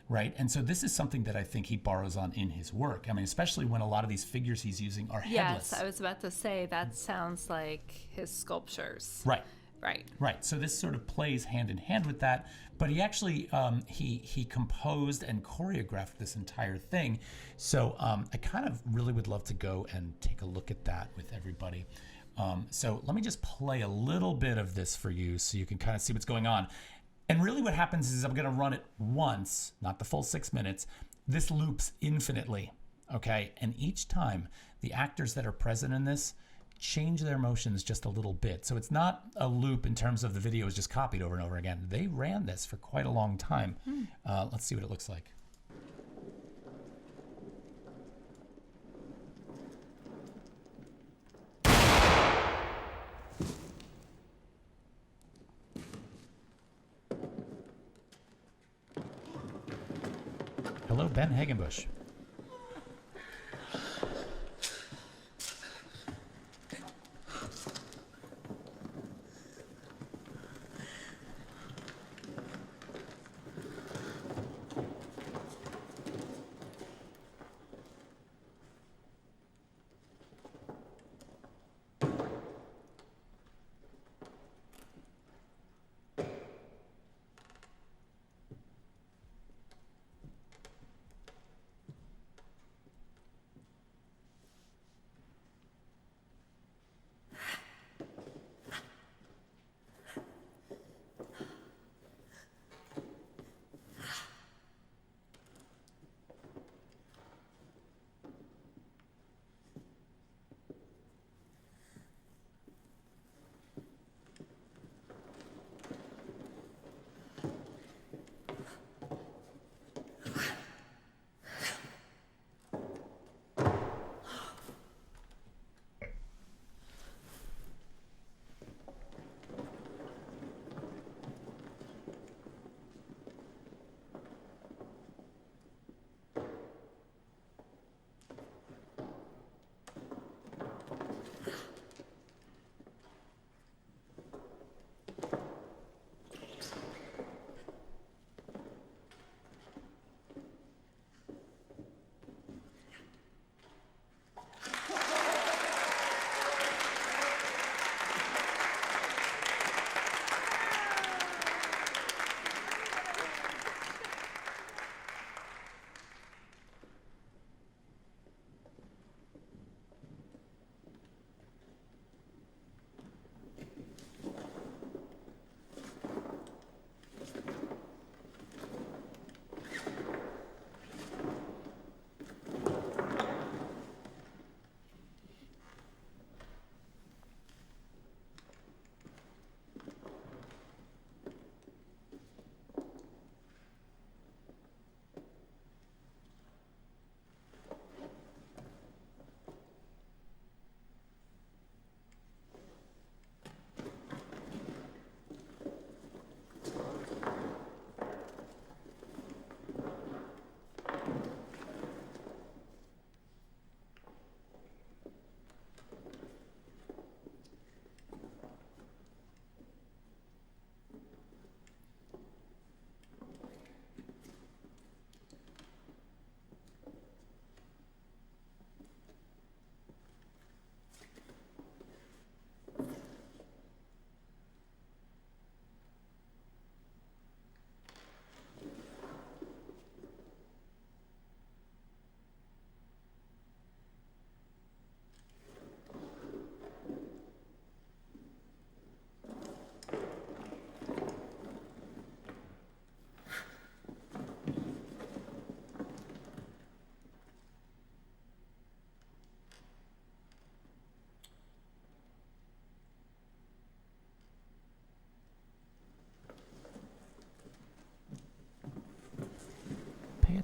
right? And so this is something that I think he borrows on in his work. I mean, especially when a lot of these figures he's using are headless. Yes, I was about to say that sounds like his sculptures. Right. Right. So this sort of plays hand in hand with that. But he actually he composed and choreographed this entire thing. So I kind of really would love to go and take a look at that with everybody. So let me just play a little bit of this for you so you can kind of see what's going on. And really what happens is I'm going to run it once, not the full 6 minutes. This loops infinitely, okay? And each time the actors that are present in this change their motions just a little bit. So it's not a loop in terms of the video is just copied over and over again. They ran this for quite a long time. Let's see what it looks like. Hello, Ben Hagenbush.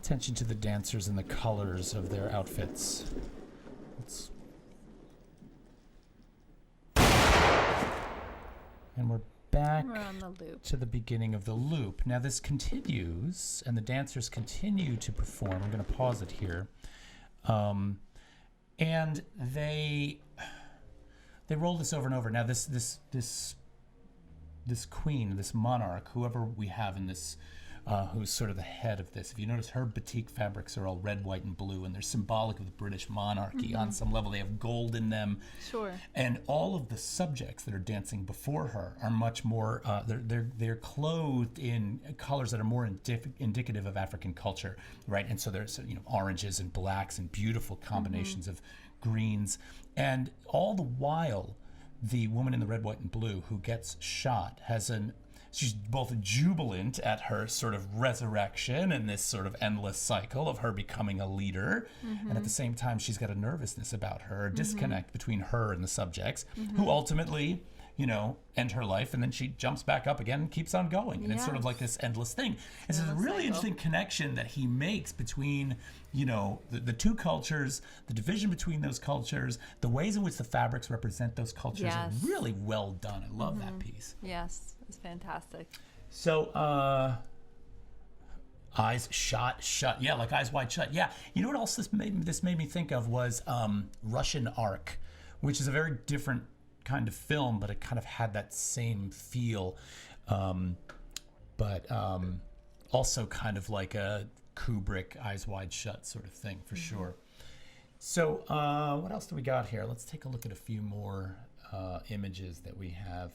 attention to the dancers and the colors of their outfits. And we're back on the loop. to the beginning of the loop. Now this continues, and the dancers continue to perform. I'm going to pause it here. And they roll this over and over. Now this queen, this monarch, whoever we have in this, who's sort of the head of this. If you notice, her batik fabrics are all red, white, and blue, and they're symbolic of the British monarchy. On some level, they have gold in them. Sure. And all of the subjects that are dancing before her are much more. They're clothed in colors that are more indicative of African culture, right? And so there's oranges and blacks and beautiful combinations of greens, and all the while, the woman in the red, white, and blue who gets shot she's both jubilant at her sort of resurrection and this sort of endless cycle of her becoming a leader. And at the same time, she's got a nervousness about her, a disconnect between her and the subjects, who ultimately, end her life, and then she jumps back up again and keeps on going. And it's sort of like this endless thing. It's a really interesting connection that he makes between, the two cultures, the division between those cultures, the ways in which the fabrics represent those cultures are really well done. I love that piece. Yes. It's fantastic. So, eyes shut. Yeah, like eyes wide shut. Yeah. You know what else this made me think of was Russian Ark, which is a very different kind of film, but it kind of had that same feel. But also kind of like a Kubrick eyes wide shut sort of thing, for sure. So, what else do we got here? Let's take a look at a few more images that we have.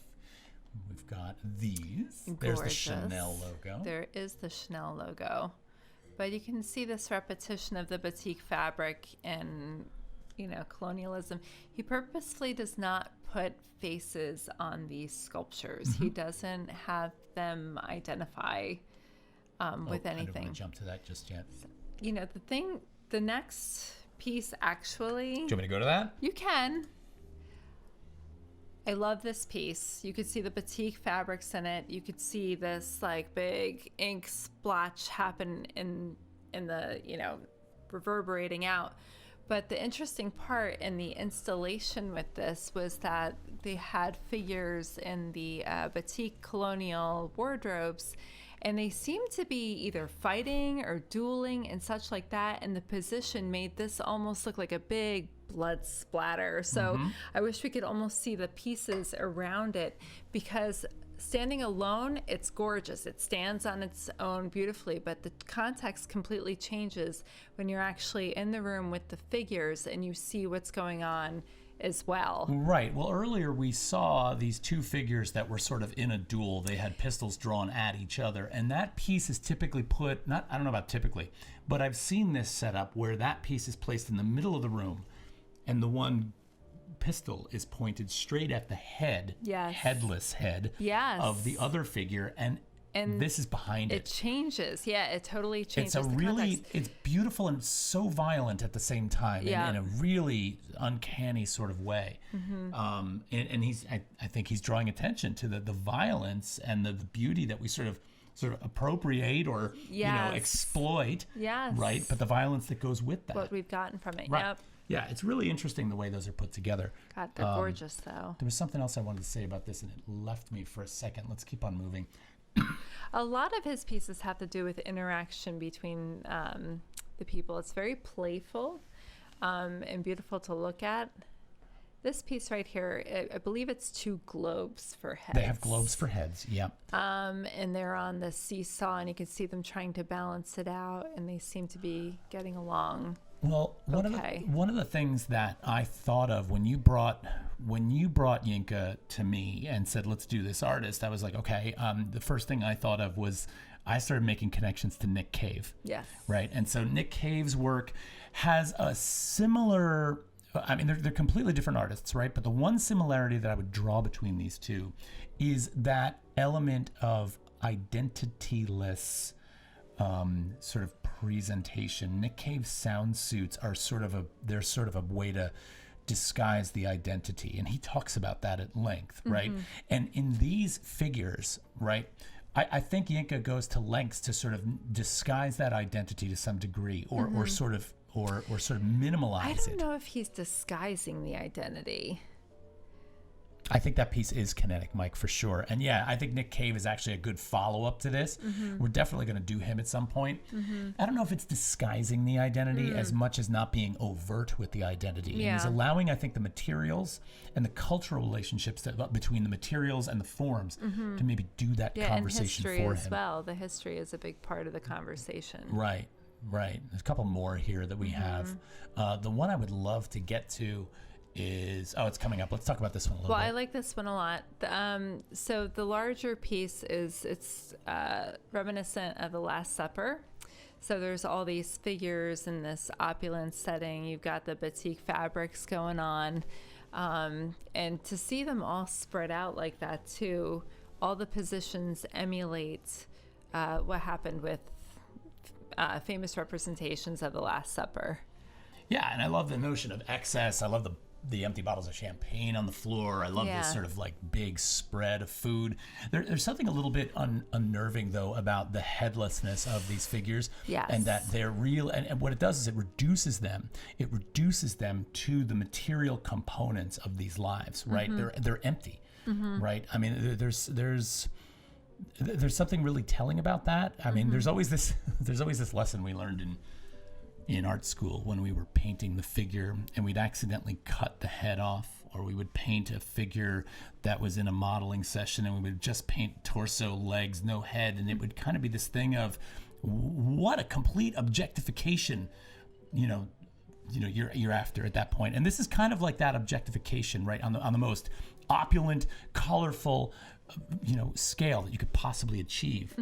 We've got these. Gorgeous. There's the Chanel logo. There is the Chanel logo. But you can see this repetition of the batik fabric and, colonialism. He purposefully does not put faces on these sculptures. He doesn't have them identify with anything. I don't want to jump to that just yet. The next piece actually... Do you want me to go to that? You can. I love this piece. You could see the batik fabrics in it. You could see this big ink splotch happen in the, reverberating out. But the interesting part in the installation with this was that they had figures in the batik colonial wardrobes, and they seemed to be either fighting or dueling and such like that, and the position made this almost look like a big blood splatter. So I wish we could almost see the pieces around it, because standing alone, it's gorgeous. It stands on its own beautifully, but the context completely changes when you're actually in the room with the figures and you see what's going on as well. Right. Well, earlier we saw these two figures that were sort of in a duel. They had pistols drawn at each other, and that piece is typically put, I don't know about typically, but I've seen this setup where that piece is placed in the middle of the room, and the one pistol is pointed straight at the head, headless head of the other figure, and this is behind it. It changes. Yeah, it totally changes. It's beautiful and so violent at the same time, in a really uncanny sort of way. And I think he's drawing attention to the violence and the beauty that we sort of appropriate or exploit. Yes. Right, but the violence that goes with that. What we've gotten from it. Right. Yep. Yeah, it's really interesting the way those are put together. God, they're gorgeous, though. There was something else I wanted to say about this, and it left me for a second. Let's keep on moving. A lot of his pieces have to do with interaction between the people. It's very playful and beautiful to look at. This piece right here, I believe it's two globes for heads. They have globes for heads, yeah. And they're on the seesaw, and you can see them trying to balance it out, and they seem to be getting along. Well, one of the things that I thought of when you brought Yinka to me and said, let's do this artist, I was like, okay, the first thing I thought of was I started making connections to Nick Cave. Yes. Right. And so Nick Cave's work has a similar, they're completely different artists, right? But the one similarity that I would draw between these two is that element of identityless sort of presentation. Nick Cave's sound suits are sort of a way to disguise the identity, and he talks about that at length, right? And in these figures, right, I think Yinka goes to lengths to sort of disguise that identity to some degree, or sort of minimalize I it. don't know if he's disguising the identity. I think that piece is kinetic, Mike, for sure. And yeah, I think Nick Cave is actually a good follow-up to this. We're definitely going to do him at some point. I don't know if it's disguising the identity as much as not being overt with the identity. Yeah. And he's allowing, I think, the materials and the cultural relationships between the materials and the forms to maybe do that conversation and history for as him. well. The history is a big part of the conversation. Right. There's a couple more here that we have. The one I would love to get to is, it's coming up. Let's talk about this one a little bit. Well, I like this one a lot. So the larger piece it's reminiscent of the Last Supper. So there's all these figures in this opulent setting. You've got the batik fabrics going on. And to see them all spread out like that too, all the positions emulate what happened with famous representations of the Last Supper. Yeah, and I love the notion of excess. I love the empty bottles of champagne on the floor. I love this sort of like big spread of food. There's something a little bit unnerving, though, about the headlessness of these figures. Yes. And that they're real. And what it does is it reduces them. It reduces them to the material components of these lives, right? They're empty, right? I mean, there's something really telling about that. I mean, there's always this lesson we learned in art school when we were painting the figure and we'd accidentally cut the head off, or we would paint a figure that was in a modeling session and we would just paint torso, legs, no head, and it would kind of be this thing of what a complete objectification, you're after at that point. And this is kind of like that objectification, right, on the most opulent, colorful, scale that you could possibly achieve.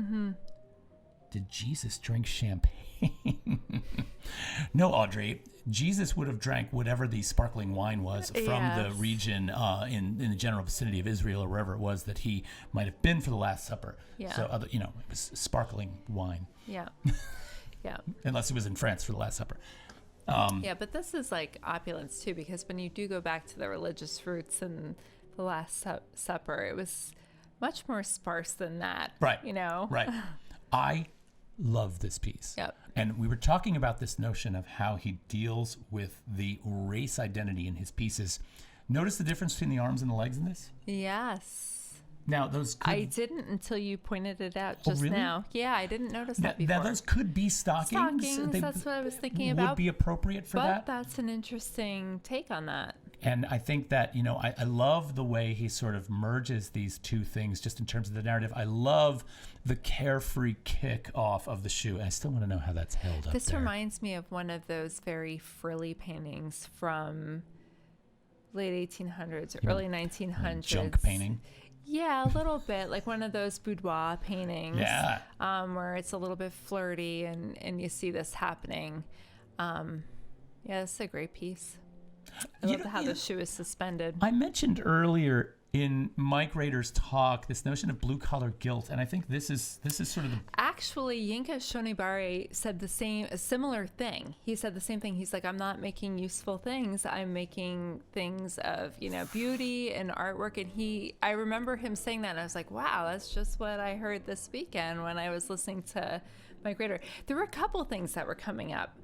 Did Jesus drink champagne? No, Audrey. Jesus would have drank whatever the sparkling wine was from the region in the general vicinity of Israel or wherever it was that he might have been for the Last Supper. Yeah. So, it was sparkling wine. Yeah. Yeah. Unless it was in France for the Last Supper. But this is like opulence too, because when you do go back to the religious roots and the Last Supper, it was much more sparse than that. Right. Right. I love this piece. Yep. And we were talking about this notion of how he deals with the race identity in his pieces. Notice the difference between the arms and the legs in this? Yes. Now, those could... I didn't until you pointed it out just really? now. Yeah, I didn't notice that before. Now, those could be stockings. That's what I was thinking about. Would be appropriate for that. But that's an interesting take on that. And I think that, I love the way he sort of merges these two things just in terms of the narrative. I love the carefree kick off of the shoe. I still want to know how that's held up. This reminds me of one of those very frilly paintings from late 1800s or early 1900s. Junk painting. Yeah, a little bit. Like one of those boudoir paintings. Yeah. Where it's a little bit flirty and you see this happening. It's a great piece. I love how the shoe is suspended. I mentioned earlier in Mike Rader's talk this notion of blue-collar guilt, and I think this is sort of the... Actually, Yinka Shonibare said a similar thing. He said the same thing. He's like, I'm not making useful things. I'm making things of, beauty and artwork. And I remember him saying that, and I was like, wow, that's just what I heard this weekend when I was listening to Mike Rader. There were a couple things that were coming up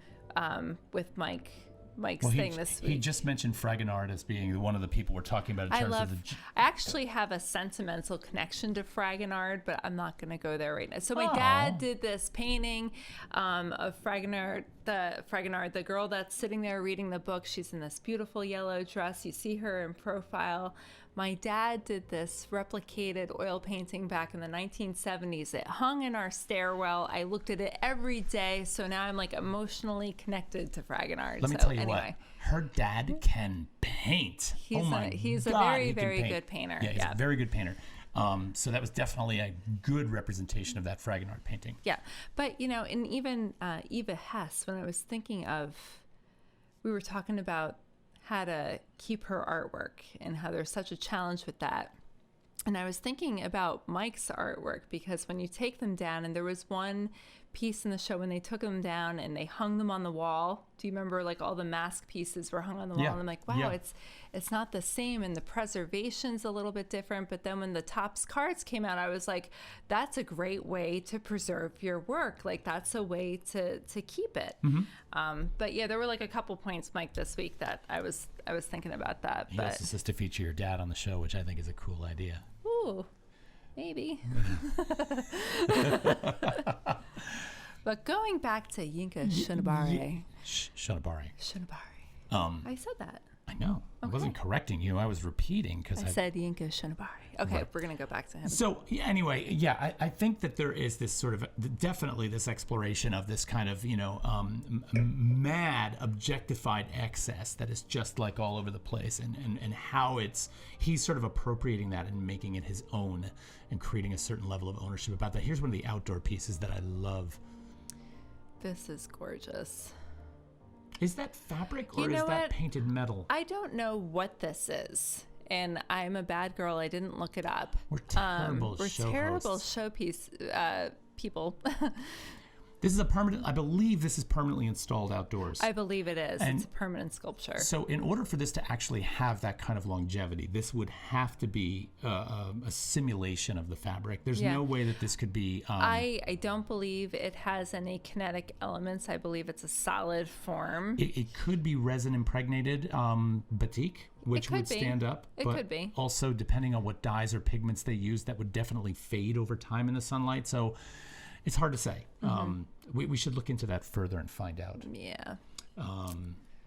with Mike's thing this week. He just mentioned Fragonard as being one of the people we're talking about in terms of the... I actually have a sentimental connection to Fragonard, but I'm not going to go there right now. So my dad did this painting of Fragonard, the girl that's sitting there reading the book. She's in this beautiful yellow dress. You see her in profile. My dad did this replicated oil painting back in the 1970s. It hung in our stairwell. I looked at it every day, so now I'm like emotionally connected to Fragonard. Let me tell you what, her dad can paint. He's a very, very good painter. Yeah, he's a very good painter. So that was definitely a good representation of that Fragonard painting. Yeah, but and even Eva Hess, when I was thinking of, we were talking about how to keep her artwork and how there's such a challenge with that. And I was thinking about Mike's artwork, because when you take them down, and there was one piece in the show when they took them down and they hung them on the wall. Do you remember, like, all the mask pieces were hung on the wall? Yeah. And I'm like, wow, it's not the same, and the preservation's a little bit different. But then when the Topps cards came out, I was like, that's a great way to preserve your work. Like, that's a way to keep it. But yeah, there were like a couple points, Mike, this week that I was thinking about that. He But also says to feature your dad on the show, which I think is a cool idea. ooh, maybe. But going back to Yinka Shonibare. Shonibare. I said that. I know. I wasn't correcting you. I was repeating because I said Yinka Shonibare. Okay, we're going to go back to him. So anyway, I think that there is this sort of definitely this exploration of this kind of, mad objectified excess that is just like all over the place, and how he's sort of appropriating that and making it his own and creating a certain level of ownership about that. Here's one of the outdoor pieces that I love. This is gorgeous. Is that fabric or is that painted metal? I don't know what this is. And I'm a bad girl. I didn't look it up. We're terrible showpiece people. This is a permanent, I believe this is permanently installed outdoors. I believe it is. It's a permanent sculpture. So in order for this to actually have that kind of longevity, this would have to be a simulation of the fabric. There's no way that this could be... I don't believe it has any kinetic elements. I believe it's a solid form. It could be resin impregnated batik, which would stand up. It could be. Also, depending on what dyes or pigments they use, that would definitely fade over time in the sunlight. So it's hard to say. We should look into that further and find out. Yeah.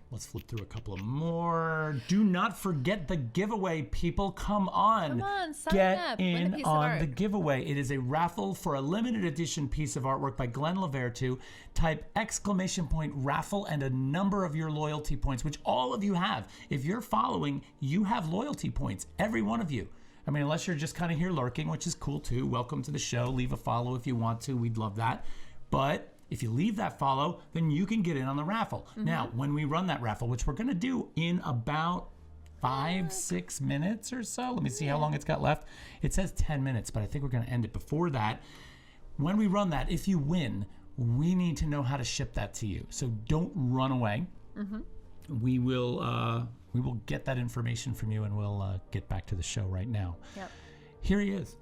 Let's flip through a couple of more. Do not forget the giveaway, people. Come on. Sign up. Win a Get piece in of on art. the giveaway. It is a raffle for a limited edition piece of artwork by Glenn Lavertu. Type !raffle and a number of your loyalty points, which all of you have. If you're following, you have loyalty points. Every one of you. I mean, unless you're just kind of here lurking, which is cool too. Welcome to the show. Leave a follow if you want to. We'd love that. But if you leave that follow, then you can get in on the raffle. Now, when we run that raffle, which we're going to do in about 5-6 minutes or so. Let me see how long it's got left. It says 10 minutes, but I think we're going to end it before that. When we run that, if you win, we need to know how to ship that to you. So don't run away. We will get that information from you, and we'll get back to the show right now. Yep. Here he is.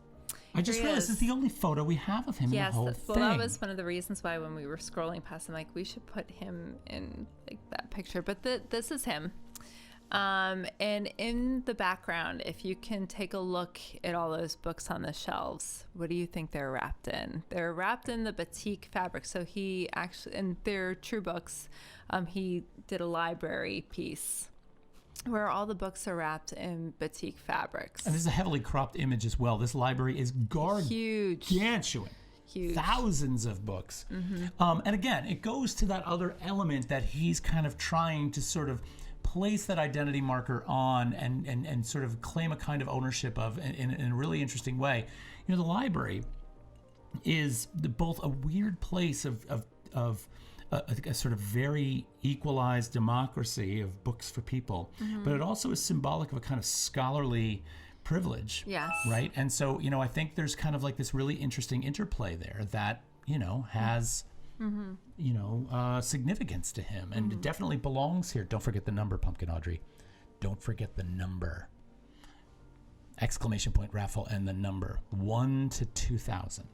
I just realized this is the only photo we have of him in the whole thing. Well, that was one of the reasons why when we were scrolling past him, like, we should put him in like that picture. But this is him. And in the background, if you can take a look at all those books on the shelves, what do you think they're wrapped in? They're wrapped in the batik fabric. So he actually, and they're true books. He did a library piece where all the books are wrapped in batik fabrics. And this is a heavily cropped image as well. This library is huge. Gargantuan. Huge. Thousands of books. And again, it goes to that other element that he's kind of trying to sort of place that identity marker on and sort of claim a kind of ownership of in a really interesting way. The library is both a weird place of a sort of very equalized democracy of books for people, but it also is symbolic of a kind of scholarly privilege. Yes. Right? And so, I think there's kind of like this really interesting interplay there that, has, significance to him, and it definitely belongs here. Don't forget the number, Pumpkin Audrey. Don't forget the number. !raffle and the number 1 to 2,000.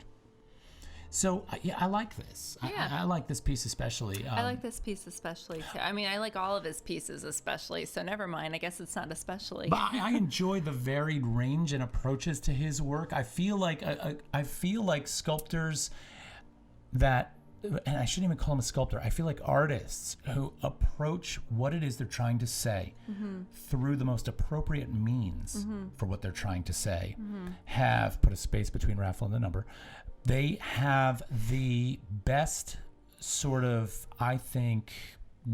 So, I like this. Yeah. I like this piece especially. I like this piece especially, too. I mean, I like all of his pieces especially, so never mind. I guess it's not especially. But I enjoy the varied range and approaches to his work. I feel like sculptors that, and I shouldn't even call him a sculptor, I feel like artists who approach what it is they're trying to say through the most appropriate means for what they're trying to say have put a space between raffle and the number. They have the best sort of, I think,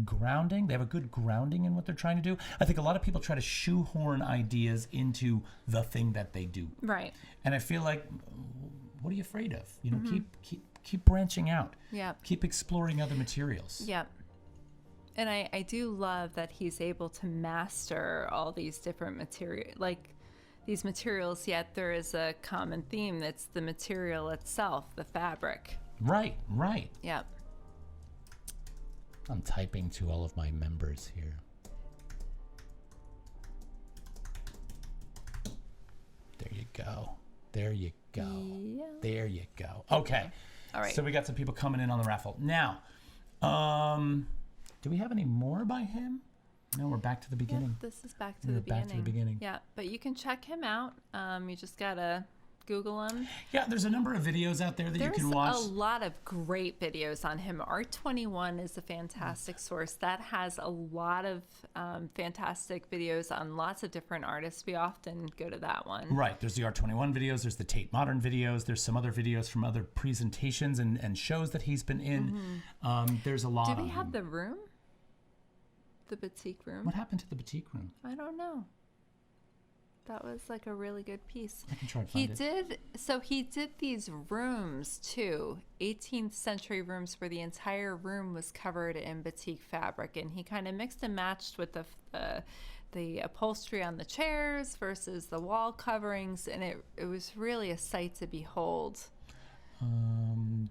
grounding. They have a good grounding in what they're trying to do. I think a lot of people try to shoehorn ideas into the thing that they do. Right. And I feel like, what are you afraid of? Keep branching out. Yeah. Keep exploring other materials. Yeah. And I do love that he's able to master all these different materials, yet there is a common theme that's the material itself, the fabric. Right. Yep. I'm typing to all of my members here. There you go. Yeah. There you go. Okay. All right. So we got some people coming in on the raffle. Now, do we have any more by him? No, we're back to the beginning. Yep, this is back to the beginning. Back to the beginning. Yeah, but you can check him out. You just gotta Google him. Yeah, there's a number of videos out there that you can watch. There's a lot of great videos on him. Art21 is a fantastic source. That has a lot of fantastic videos on lots of different artists. We often go to that one. Right. There's the Art21 videos. There's the Tate Modern videos. There's some other videos from other presentations and shows that he's been in. There's a lot. Do we have the room? The boutique room? What happened to the boutique room? I don't know. That was like a really good piece. I can try to find it. He did these rooms too, 18th century rooms where the entire room was covered in batik fabric, and he kind of mixed and matched with the upholstery on the chairs versus the wall coverings, and it was really a sight to behold.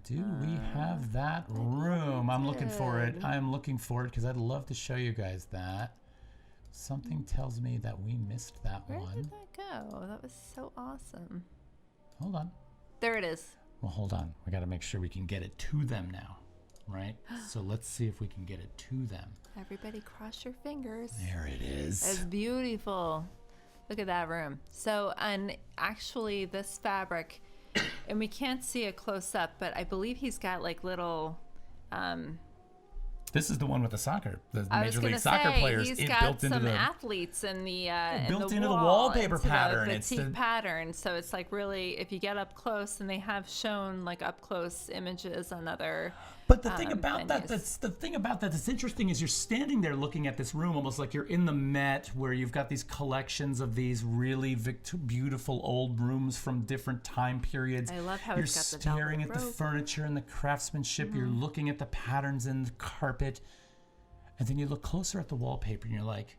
Do we have that room? I'm looking for it. I'm looking for it because I'd love to show you guys that. Something tells me that we missed that one. Where did that go? That was so awesome. Hold on. There it is. Well, hold on. We got to make sure we can get it to them now, right? So let's see if we can get it to them. Everybody cross your fingers. There it is. It's beautiful. Look at that room. So, and actually this fabric, and we can't see it close up, but I believe he's got like little... This is the one with the Major League say, Soccer players. He's got some athletes in the built in into the wall, wallpaper into pattern. It's the pattern. So it's like really, if you get up close, and they have shown like up close images on other. But the thing about that's interesting is you're standing there looking at this room almost like you're in the Met, where you've got these collections of these really beautiful old rooms from different time periods. I love how you're it's got the staring at velvet the rope. furniture and the craftsmanship. You're looking at the patterns in the carpet, and then you look closer at the wallpaper and you're like,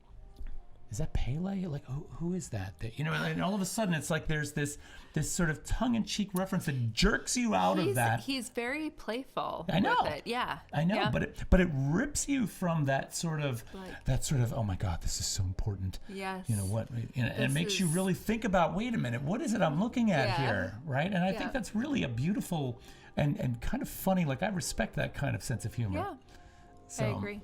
is that Pele? You're like, who is that? You know, and all of a sudden it's like there's this sort of tongue-in-cheek reference that jerks you out of that. He's very playful. I know. With it. Yeah. I know, yeah. but it rips you from that sort of oh my God, this is so important. Yes. You know what? And it makes you really think about, wait a minute, what is it I'm looking at here, right? And I think that's really a beautiful and kind of funny. Like, I respect that kind of sense of humor. Yeah. So, I agree.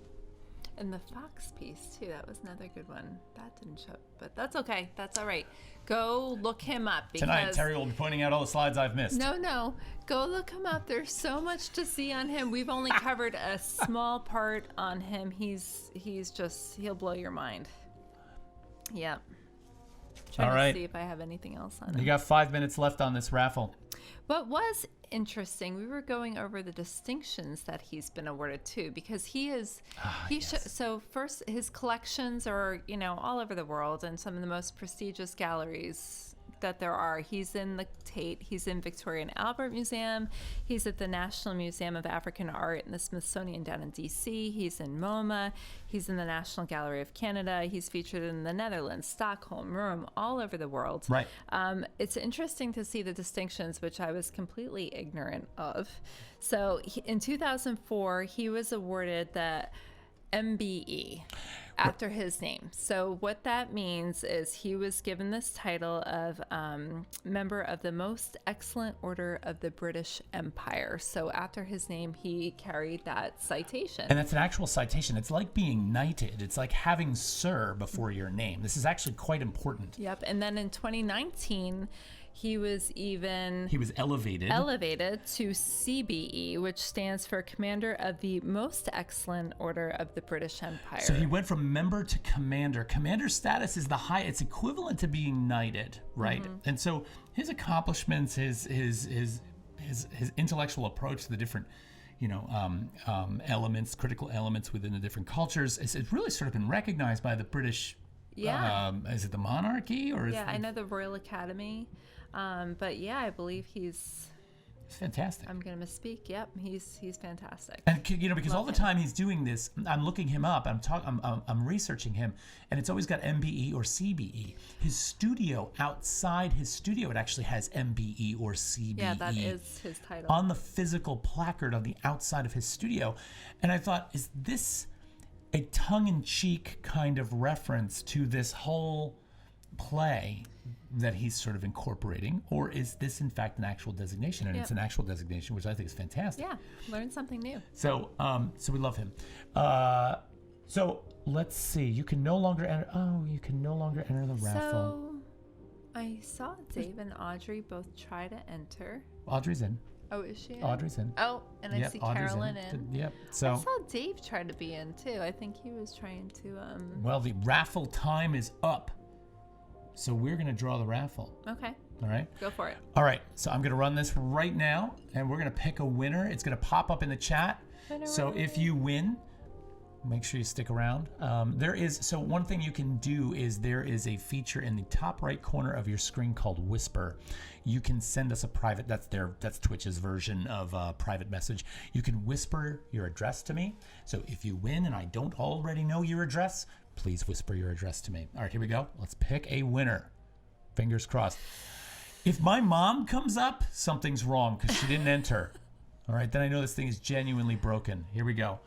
And the fox piece too, that was another good one. That didn't show, but that's okay. That's all right. Go look him up. Because tonight, Terry will be pointing out all the slides I've missed. No. Go look him up. There's so much to see on him. We've only covered a small part on him. He'll blow your mind. Yeah. Trying to see if I have anything else on him. You got 5 minutes left on this raffle. What was interesting, we were going over the distinctions that he's been awarded too, because so first, his collections are, all over the world and some of the most prestigious galleries that there are. He's in the Tate, he's in Victoria and Albert Museum, he's at the National Museum of African Art and the Smithsonian down in DC, he's in MoMA, he's in the National Gallery of Canada, he's featured in the Netherlands, Stockholm, Rome, all over the world. Right. It's interesting to see the distinctions, which I was completely ignorant of. So in 2004, he was awarded the MBE after his name. So what that means is he was given this title of member of the Most Excellent Order of the British Empire. So after his name, he carried that citation. And that's an actual citation. It's like being knighted. It's like having Sir before your name. This is actually quite important. Yep. And then in 2019, he was elevated to CBE, which stands for Commander of the Most Excellent Order of the British Empire. So he went from member to commander. Commander status is it's equivalent to being knighted, right? Mm-hmm. And so his accomplishments, his intellectual approach to the different, critical elements within the different cultures, it's really sort of been recognized by the British. Yeah. Is it the monarchy or? I know the Royal Academy. But yeah, I believe he's It's fantastic. I'm gonna misspeak. Yep, he's fantastic. And because Love all the him. time he's doing this, I'm looking him up. I'm researching him, and it's always got MBE or CBE. His studio, outside his studio, it actually has MBE or CBE. Yeah, that is his title. On the physical placard on the outside of his studio, and I thought, is this a tongue-in-cheek kind of reference to this whole play that he's sort of incorporating, or is this in fact an actual designation? And it's an actual designation, which I think is fantastic. Yeah, learn something new. So we love him. So let's see. You can no longer enter. Oh, you can no longer enter the raffle. So I saw Dave and Audrey both try to enter. Audrey's in. Oh, is she in? Audrey's in. Oh, and I see Audrey's Carolyn in. Yep. I So saw Dave try to be in too. I think he was trying to. well, the raffle time is up. So we're gonna draw the raffle. Okay, All right. go for it. All right. So I'm gonna run this right now, and we're gonna pick a winner. It's gonna pop up in the chat. So if you win, make sure you stick around. So one thing you can do is there is a feature in the top right corner of your screen called Whisper. You can send us a private. That's Twitch's version of a private message. You can whisper your address to me. So if you win and I don't already know your address, please whisper your address to me. All right, here we go. Let's pick a winner. Fingers crossed. If my mom comes up, something's wrong because she didn't enter. All right, then I know this thing is genuinely broken. Here we go.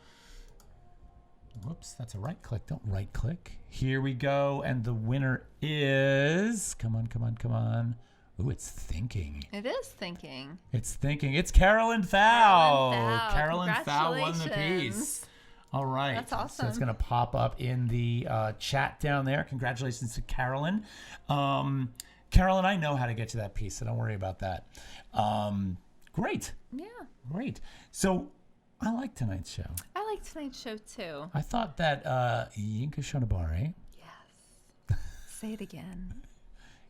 Whoops, that's a right click. Don't right click. Here we go. And the winner is... Come on. Ooh, it's thinking. It is thinking. It's thinking. It's Carolyn Thau. Carolyn Thau. Won the piece. Congratulations. All right. That's awesome. So it's going to pop up in the chat down there. Congratulations to Carolyn. Carolyn, I know how to get you that piece, so don't worry about that. Great. Yeah. Great. So I like tonight's show. I like tonight's show too. I thought that Yinka Shonibare. Yes. Say it again.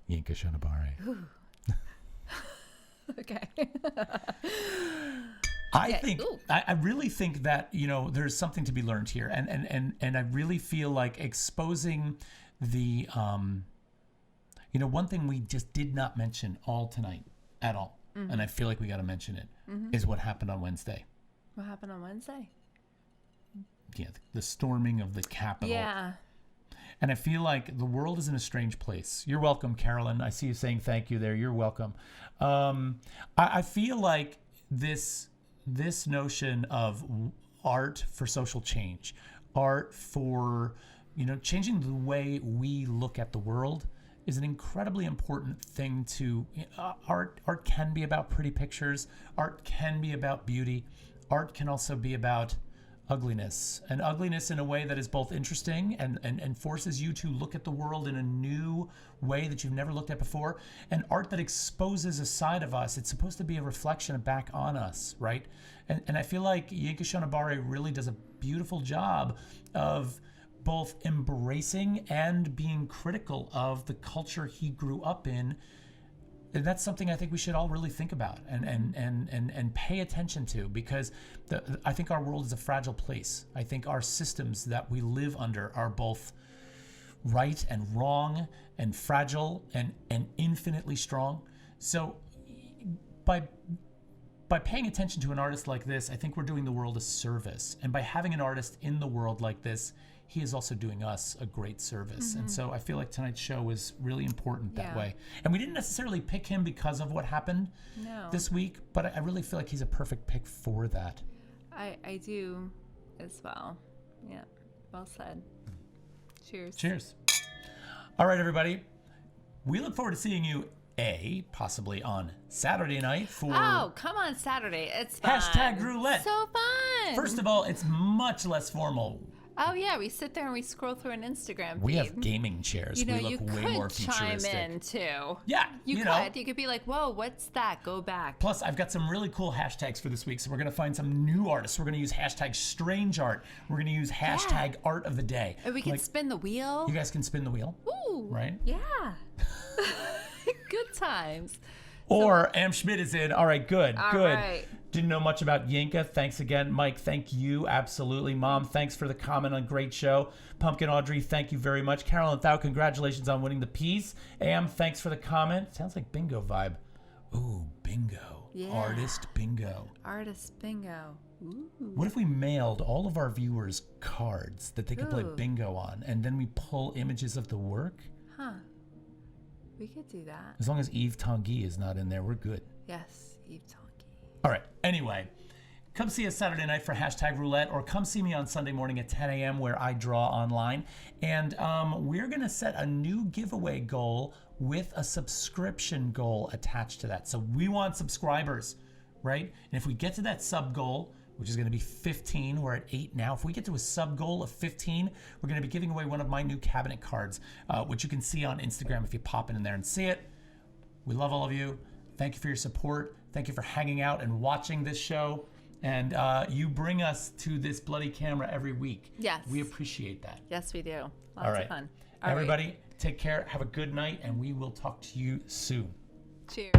Yinka Shonibare. Okay. I really think that, there's something to be learned here. And I really feel like exposing the, one thing we just did not mention all tonight at all. Mm-hmm. And I feel like we got to mention it, is what happened on Wednesday. What happened on Wednesday? Yeah, the storming of the Capitol. Yeah. And I feel like the world is in a strange place. You're welcome, Carolyn. I see you saying thank you there. You're welcome. I feel like this notion of art for social change, art for, changing the way we look at the world is an incredibly important thing to, art can be about pretty pictures. Art can be about beauty. Art can also be about ugliness, and ugliness in a way that is both interesting and forces you to look at the world in a new way that you've never looked at before, and art that exposes a side of us. It's supposed to be a reflection back on us, right? And I feel like Yinka Shonibare really does a beautiful job of both embracing and being critical of the culture he grew up in. And that's something I think we should all really think about and pay attention to, because I think our world is a fragile place. I think our systems that we live under are both right and wrong and fragile and infinitely strong. So by paying attention to an artist like this, I think we're doing the world a service. And by having an artist in the world like this, he is also doing us a great service. And so I feel like tonight's show was really important that way. And we didn't necessarily pick him because of what happened this week, but I really feel like he's a perfect pick for that. I do as well. Yeah, well said. Cheers. Cheers. All right, everybody. We look forward to seeing you, possibly on Saturday night for... Oh, come on Saturday. It's fun. Hashtag roulette. So fun. First of all, it's much less formal. Oh, yeah, we sit there and we scroll through an Instagram feed. We have gaming chairs. We look way more futuristic. You could chime in, too. Yeah, you could. You could be like, whoa, what's that? Go back. Plus, I've got some really cool hashtags for this week, so we're going to find some new artists. We're going to use hashtag strange art. We're going to use hashtag art of the day. And we can spin the wheel. You guys can spin the wheel. Ooh. Right? Yeah. Good times. Or Am Schmidt is in. All right, good. All good. Right. Didn't know much about Yinka. Thanks again. Mike, thank you. Absolutely. Mom, thanks for the comment on great show. Pumpkin Audrey, thank you very much. Carolyn Thau, congratulations on winning the piece. Am, thanks for the comment. Sounds like bingo vibe. Ooh, bingo. Yeah. Artist bingo. Artist bingo. Ooh. What if we mailed all of our viewers cards that they could play Ooh. bingo on, and then we pull images of the work? Huh. We could do that. As long as Yves Tanguy is not in there, we're good. Yes, Yves Tanguy. All right. Anyway, come see us Saturday night for #roulette, or come see me on Sunday morning at 10 a.m. where I draw online. And we're going to set a new giveaway goal with a subscription goal attached to that. So we want subscribers, right? And if we get to that sub goal, which is going to be 15, we're at 8 now. If we get to a sub goal of 15, we're going to be giving away one of my new cabinet cards, which you can see on Instagram if you pop in there and see it. We love all of you. Thank you for your support. Thank you for hanging out and watching this show. And you bring us to this bloody camera every week. Yes. We appreciate that. Yes, we do. All Lots right. of fun. All Everybody, take care. Have a good night, and we will talk to you soon. Cheers.